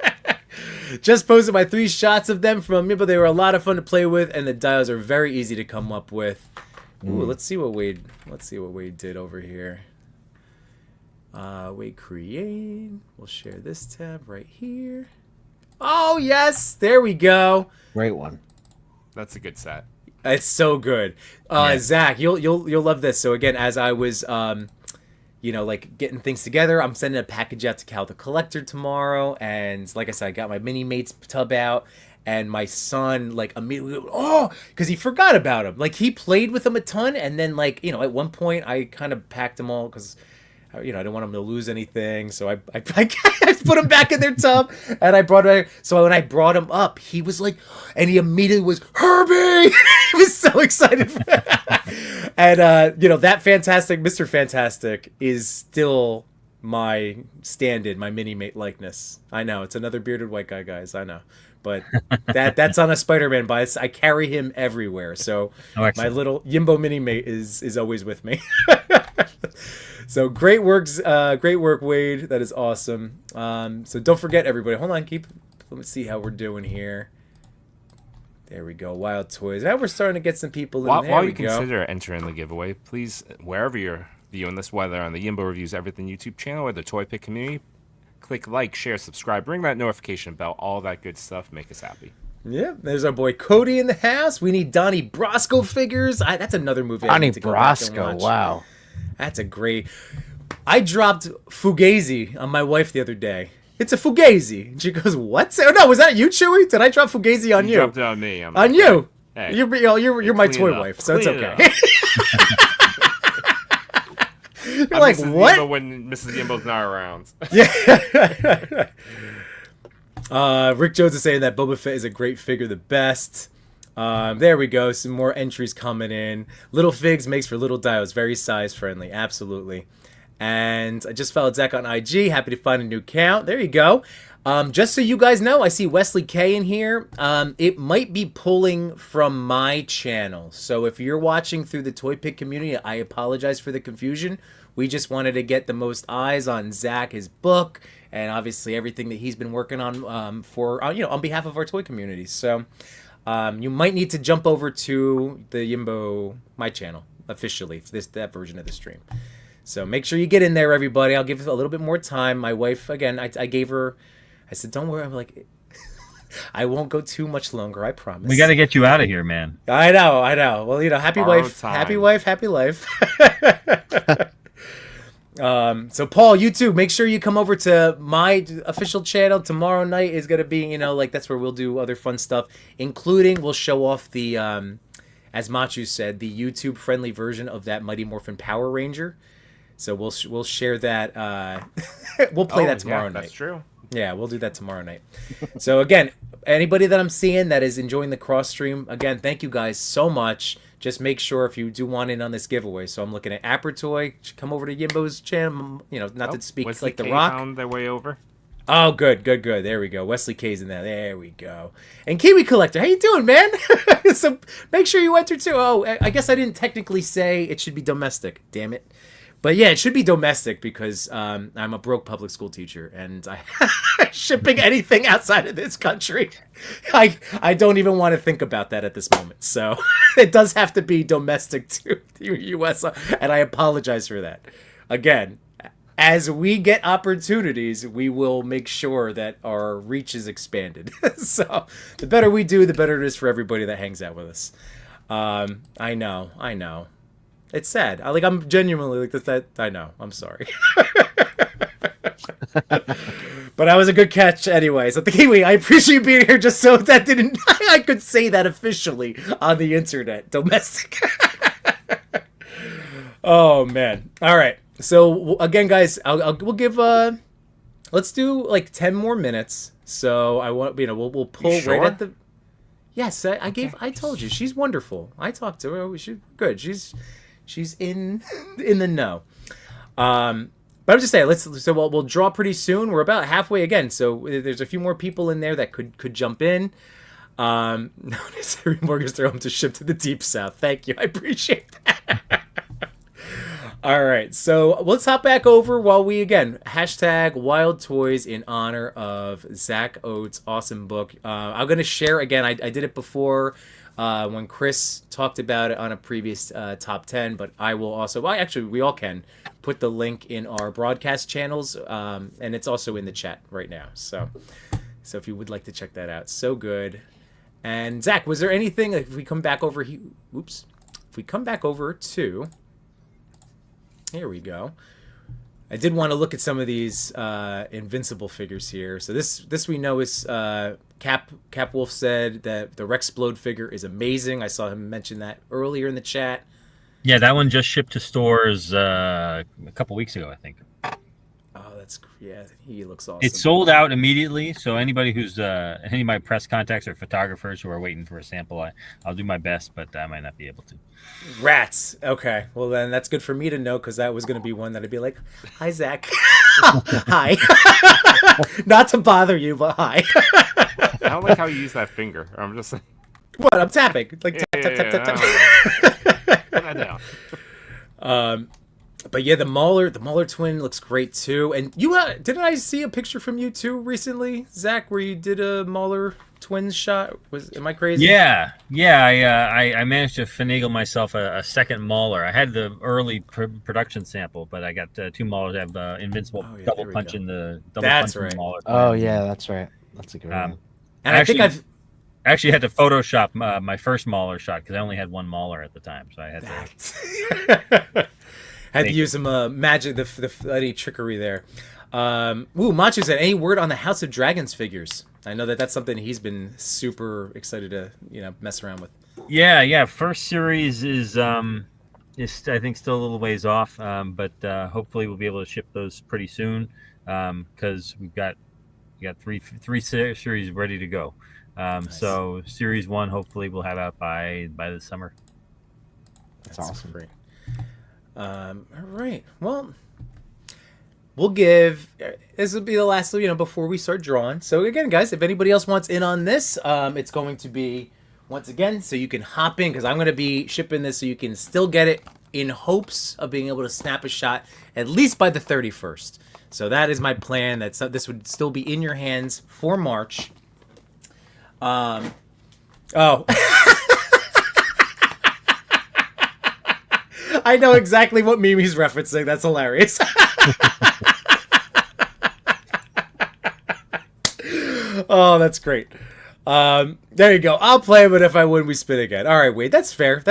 Just posted my 3 shots of them from Yimbo. They were a lot of fun to play with, and the dials are very easy to come up with. Ooh, let's see what Wade did over here. Wade create. We'll share this tab right here. Oh yes, there we go. Great one. That's a good set. It's so good. Yeah. Zach, you'll love this. So again, as I was like getting things together, I'm sending a package out to Cal the Collector tomorrow, and like I said, I got my mini mates tub out, and my son like immediately because he forgot about him. Like he played with them a ton, and then at one point I kind of packed them all because I didn't want him to lose anything, so I put him back in their tub, and I brought him. So when I brought him up, he was like, and he immediately was Herbie. He was so excited for that. And that fantastic Mr. Fantastic is still my stand-in, my mini-mate likeness. I know it's another bearded white guy, guys. I know, but that's on a Spider-Man bias. I carry him everywhere, so my little Yimbo mini-mate is always with me. So great work, Wade. That is awesome. So don't forget, everybody. Hold on, let me see how we're doing here. There we go. Wild Toys. Now we're starting to get some people in there. While you consider entering the giveaway, please, wherever you're viewing this, whether on the Yimbo Reviews Everything YouTube channel or the ToyPic community, click like, share, subscribe, ring that notification bell, all that good stuff. Make us happy. Yeah, there's our boy Cody in the house. We need Donnie Brasco figures. That's another movie I need to go back and watch. Wow. That's a great... I dropped Fugazi on my wife the other day. It's a Fugazi. And she goes, what? Oh, no, was that you, Chewy? Did I drop Fugazi on you? You dropped it on me. On you. Hey, you're my toy wife, so it's okay. You're like, what? Yimbo when Mrs. Yimbo's not around. Yeah. Rick Jones is saying that Boba Fett is a great figure, the best. There we go. Some more entries coming in. Little Figs makes for little dials. Very size friendly. Absolutely. And I just followed Zach on IG. Happy to find a new count. There you go. Just so you guys know, I see Wesley K in here. It might be pulling from my channel. So if you're watching through the ToyPic community, I apologize for the confusion. We just wanted to get the most eyes on Zach, his book, and obviously everything that he's been working on on behalf of our toy community. So you might need to jump over to the Yimbo, my channel, officially, that version of the stream. So make sure you get in there, everybody. I'll give it a little bit more time. My wife, again, I gave her, I said, don't worry. I'm like, I won't go too much longer, I promise. We got to get you out of here, man. I know. Well, happy wife, happy life. So Paul, you too, make sure you come over to my official channel. Tomorrow night is going to be, that's where we'll do other fun stuff, including we'll show off the, as Machu said, the YouTube friendly version of that Mighty Morphin Power Ranger. So we'll share that. We'll play that tomorrow night. That's true. Yeah, we'll do that tomorrow night. So again, anybody that I'm seeing that is enjoying the cross stream, again, thank you guys so much. Just make sure if you do want in on this giveaway. So I'm looking at Apertoy. Come over to Yimbo's channel. Not to speak Wesley like The K Rock. found their way over. Oh, good. There we go. Wesley K's in there. There we go. And Kiwi Collector, how you doing, man? So make sure you enter too. Oh, I guess I didn't technically say it should be domestic. Damn it. But yeah, it should be domestic because I'm a broke public school teacher, and shipping anything outside of this country, I don't even want to think about that at this moment. So it does have to be domestic to the U.S., and I apologize for that. Again, as we get opportunities, we will make sure that our reach is expanded. So the better we do, the better it is for everybody that hangs out with us. I know. It's sad. I'm genuinely like that. I know. I'm sorry. But that was a good catch anyway. So the Kiwi, I appreciate you being here just so that didn't I could say that officially on the internet. Domestic. Oh man. All right. So again, guys, we'll give let's do like 10 more minutes. So I want we'll pull sure? right at the. Yes, I told you she's wonderful. I talked to her. She's good. She's in the know. But I'm just saying, we'll draw pretty soon. We're about halfway again, so there's a few more people in there that could jump in. No necessary mortgage throw them to ship to the deep south. Thank you, I appreciate that. All right, so let's hop back over while we again hashtag Wild Toys in honor of Zach Oat's awesome book. I'm gonna share again. I did it before. When Chris talked about it on a previous top 10, but I will also, actually, we all can put the link in our broadcast channels, and it's also in the chat right now. So if you would like to check that out, so good. And Zach, was there anything, if we come back over here, if we come back over to, here we go. I did want to look at some of these Invincible figures here. So this we know is Cap Wolf said that the Rexplode figure is amazing. I saw him mention that earlier in the chat. Yeah, that one just shipped to stores a couple weeks ago, I think. Oh, he looks awesome. It sold out immediately. So anybody who's any of my press contacts or photographers who are waiting for a sample, I'll do my best, but I might not be able to. Rats. Okay. Well, then that's good for me to know, because that was going to be one that I'd be like, hi, Zach. Hi. Not to bother you, but hi. I don't like how you use that finger. I'm just like, what? I'm tapping. Like, tap. Put that down. But yeah, the Mauler twin looks great too. And didn't I see a picture from you too recently, Zach, where you did a Mauler twins shot? Am I crazy? Yeah. I managed to finagle myself a second Mauler. I had the early production sample, but I got two Maulers. I have Invincible double punch in the Mauler. Oh yeah, that's right. That's a good one. And I think I've actually had to Photoshop my first Mauler shot because I only had one Mauler at the time, so I had to. Had to use some magic, the bloody trickery there. Machu said, any word on the House of Dragons figures? I know that's something he's been super excited to mess around with. Yeah. First series is I think still a little ways off, but hopefully we'll be able to ship those pretty soon because we got three series ready to go. Nice. So series 1 hopefully we'll have out by the summer. That's awesome. Great. All right. Well, we'll give. This will be the last, before we start drawing. So again, guys, if anybody else wants in on this, it's going to be once again, so you can hop in because I'm going to be shipping this so you can still get it in hopes of being able to snap a shot at least by the 31st. So that is my plan. This would still be in your hands for March. Oh. I know exactly what meme he's referencing. That's hilarious. Oh, that's great. There you go. I'll play, but if I win, we spin again. All right, wait. That's fair.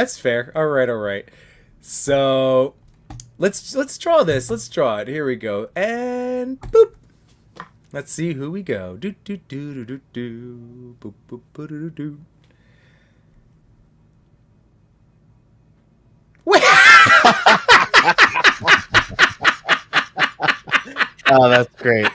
All right. So let's draw this. Let's draw it. Here we go. And boop. Let's see who we go. Do do do do do do. Boop boop boop do do do. Oh, that's great.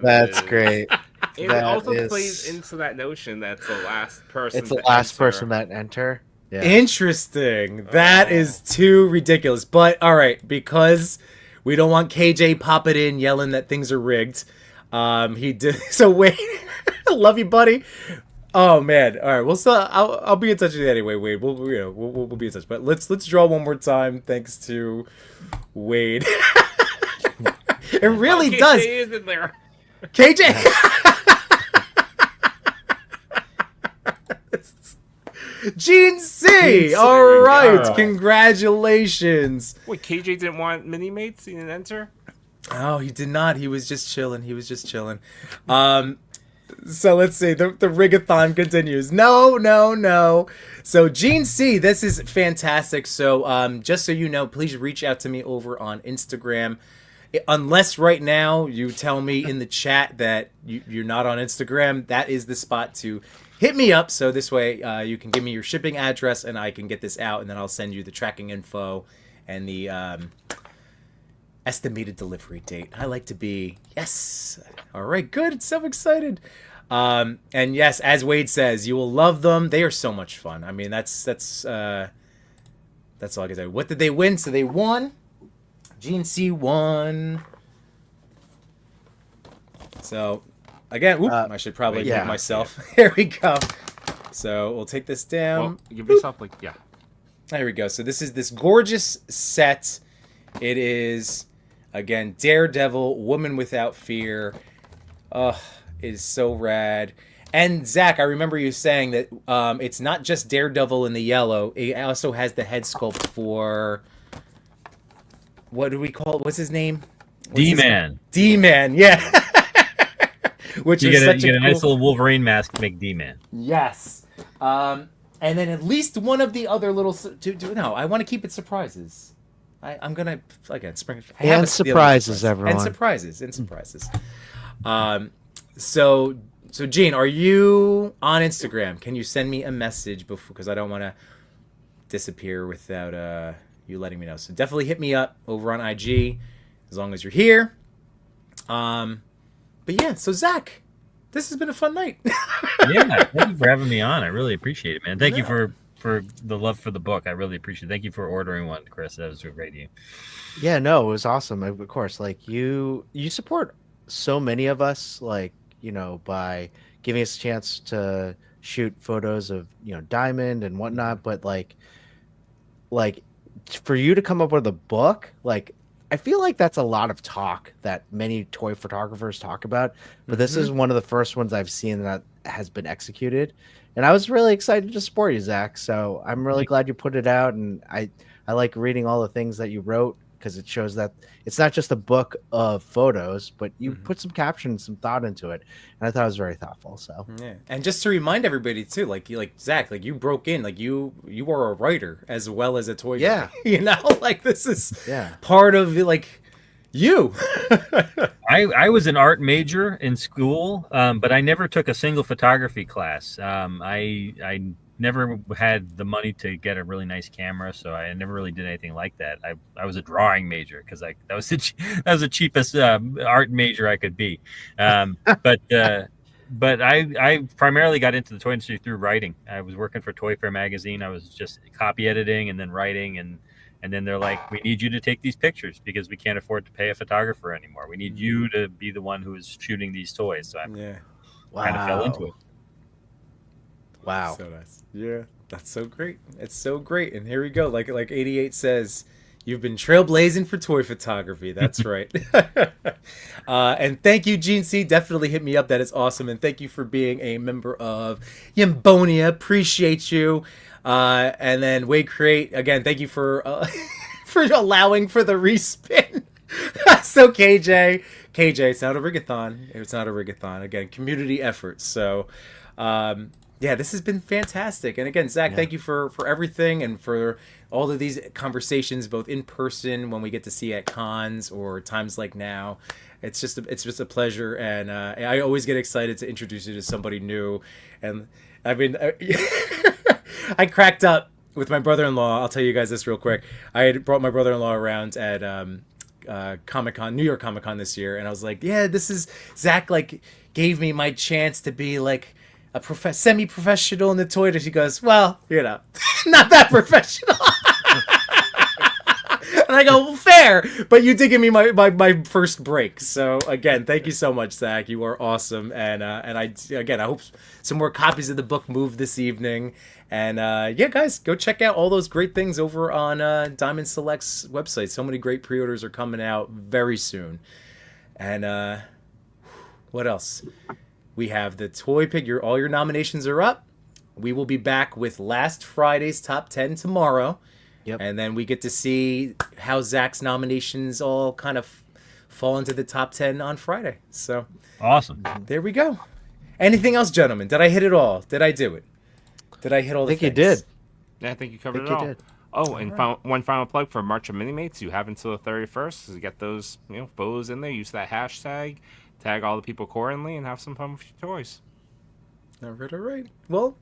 That's great. It also plays into that notion that's the last person. It's the last person that enter. Yeah. Interesting. That is too ridiculous. But all right, because we don't want KJ popping in yelling that things are rigged. He did. So Wade, I love you, buddy. Oh man. All right. Well, so I'll be in touch with you anyway, Wade. We'll be in touch. But let's draw one more time. Thanks to Wade. It really does. KJ is in there. KJ. Gene C. All right. Congratulations. Wait, KJ didn't want mini mates? He didn't enter? Oh, he did not. He was just chilling. So let's see. The rigathon continues. No. So Gene C, this is fantastic. So just so you know, please reach out to me over on Instagram. unless right now you tell me in the chat that you're not on Instagram, that is the spot to hit me up. So this way you can give me your shipping address and I can get this out, and then I'll send you the tracking info and the estimated delivery date. I like to be, yes. All right, good. So excited. And yes, as Wade says, you will love them. They are so much fun. I mean, that's all I can say. What did they win? So they won. GNC won. So again, I should probably mute myself. Here we go. So we'll take this down. Well, give yourself There we go. So this is this gorgeous set. It is, again, Daredevil, Woman Without Fear. It is so rad. And Zach, I remember you saying that it's not just Daredevil in the yellow. It also has the head sculpt for, what do we call it? What's his name? D-Man. D-Man, yeah. Which you is get such a nice little Wolverine mask to make D-Man. Yes. And then at least one of the other little... No, I want to keep it surprises. I'm going to, again, spring... And surprises, everyone. And surprises. So Gene, are you on Instagram? Can you send me a message before, because I don't want to disappear without you letting me know. So definitely hit me up over on IG as long as you're here. But yeah, so Zach, this has been a fun night. Yeah, thank you for having me on. I really appreciate it, man. Thank you for the love for the book. I really appreciate it. Thank you for ordering one, Chris. That was great of you. Yeah, no, it was awesome. Of course, like you support so many of us, like, you know, by giving us a chance to shoot photos of, you know, Diamond and whatnot. But like for you to come up with a book, like, I feel like that's a lot of talk that many toy photographers talk about, but this is one of the first ones I've seen that has been executed. And I was really excited to support you, Zach. So I'm really glad you put it out. And I like reading all the things that you wrote, because it shows that it's not just a book of photos, but you put some caption, some thought into it. And I thought it was very thoughtful. So yeah. And just to remind everybody too, like Zach, like you broke in, like you are a writer as well as a toy guy. You know, like this is part of like you. I was an art major in school, but I never took a single photography class. I never had the money to get a really nice camera, so I never really did anything like that. I was a drawing major because that was the cheapest art major I could be. But I primarily got into the toy industry through writing. I was working for Toy Fair magazine. I was just copy editing and then writing, and then they're like, we need you to take these pictures because we can't afford to pay a photographer anymore. We need you to be the one who is shooting these toys. So I kind of fell into it. Wow. So nice. Yeah, that's so great. It's so great. And here we go. Like 88 says, you've been trailblazing for toy photography. That's right. And thank you, Gene C. Definitely hit me up. That is awesome. And thank you for being a member of Yimbonia. Appreciate you. And then Wade Crate, again, thank you for for allowing for the respin. So KJ, it's not a rigathon. It's not a rigathon. Again, community effort. So yeah, this has been fantastic. And again, Zach, thank you for everything and for all of these conversations, both in person when we get to see at cons or times like now. It's just a pleasure, and I always get excited to introduce you to somebody new. And I mean, I cracked up with my brother-in-law. I'll tell you guys this real quick. I had brought my brother-in-law around at Comic-Con, New York Comic-Con this year, and I was like, yeah, this is Zach. Like, gave me my chance to be like a semi-professional in the toy industry. He goes, well, you know, not that professional. And I go, well, fair, but you did give me my first break. So again, thank you so much, Zach. You are awesome, and I hope some more copies of the book move this evening. And yeah, guys, go check out all those great things over on Diamond Select's website. So many great pre-orders are coming out very soon. And what else? We have the ToyPic. All your nominations are up. We will be back with last Friday's top 10 tomorrow. Yep. And then we get to see how Zach's nominations all kind of fall into the top 10 on Friday. So awesome. There we go. Anything else, gentlemen? Did I hit it all? Did I do it? Did I hit all the things? I think you did. Yeah, I think you covered it all. Oh, and one final plug for March of Minimates. You have until the 31st to get those photos in there. Use that hashtag, tag all the people accordingly, and have some fun with your toys. All right. Well,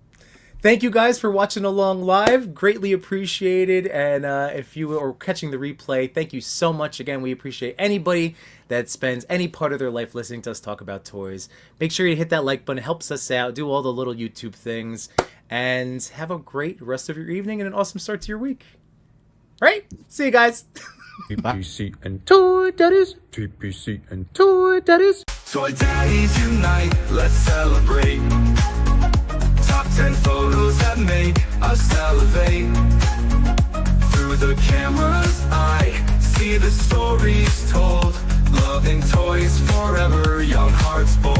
thank you guys for watching along live. Greatly appreciated. And if you are catching the replay, thank you so much. Again, we appreciate anybody that spends any part of their life listening to us talk about toys. Make sure you hit that like button. It helps us out. Do all the little YouTube things. And have a great rest of your evening and an awesome start to your week. Right? See you guys. TPC and Toy Daddies. TPC and Toy Daddies. Toy Daddies unite, let's celebrate. Top 10 photos that make us salivate. Through the camera's eye, see the stories told. Loving toys forever, young hearts bold.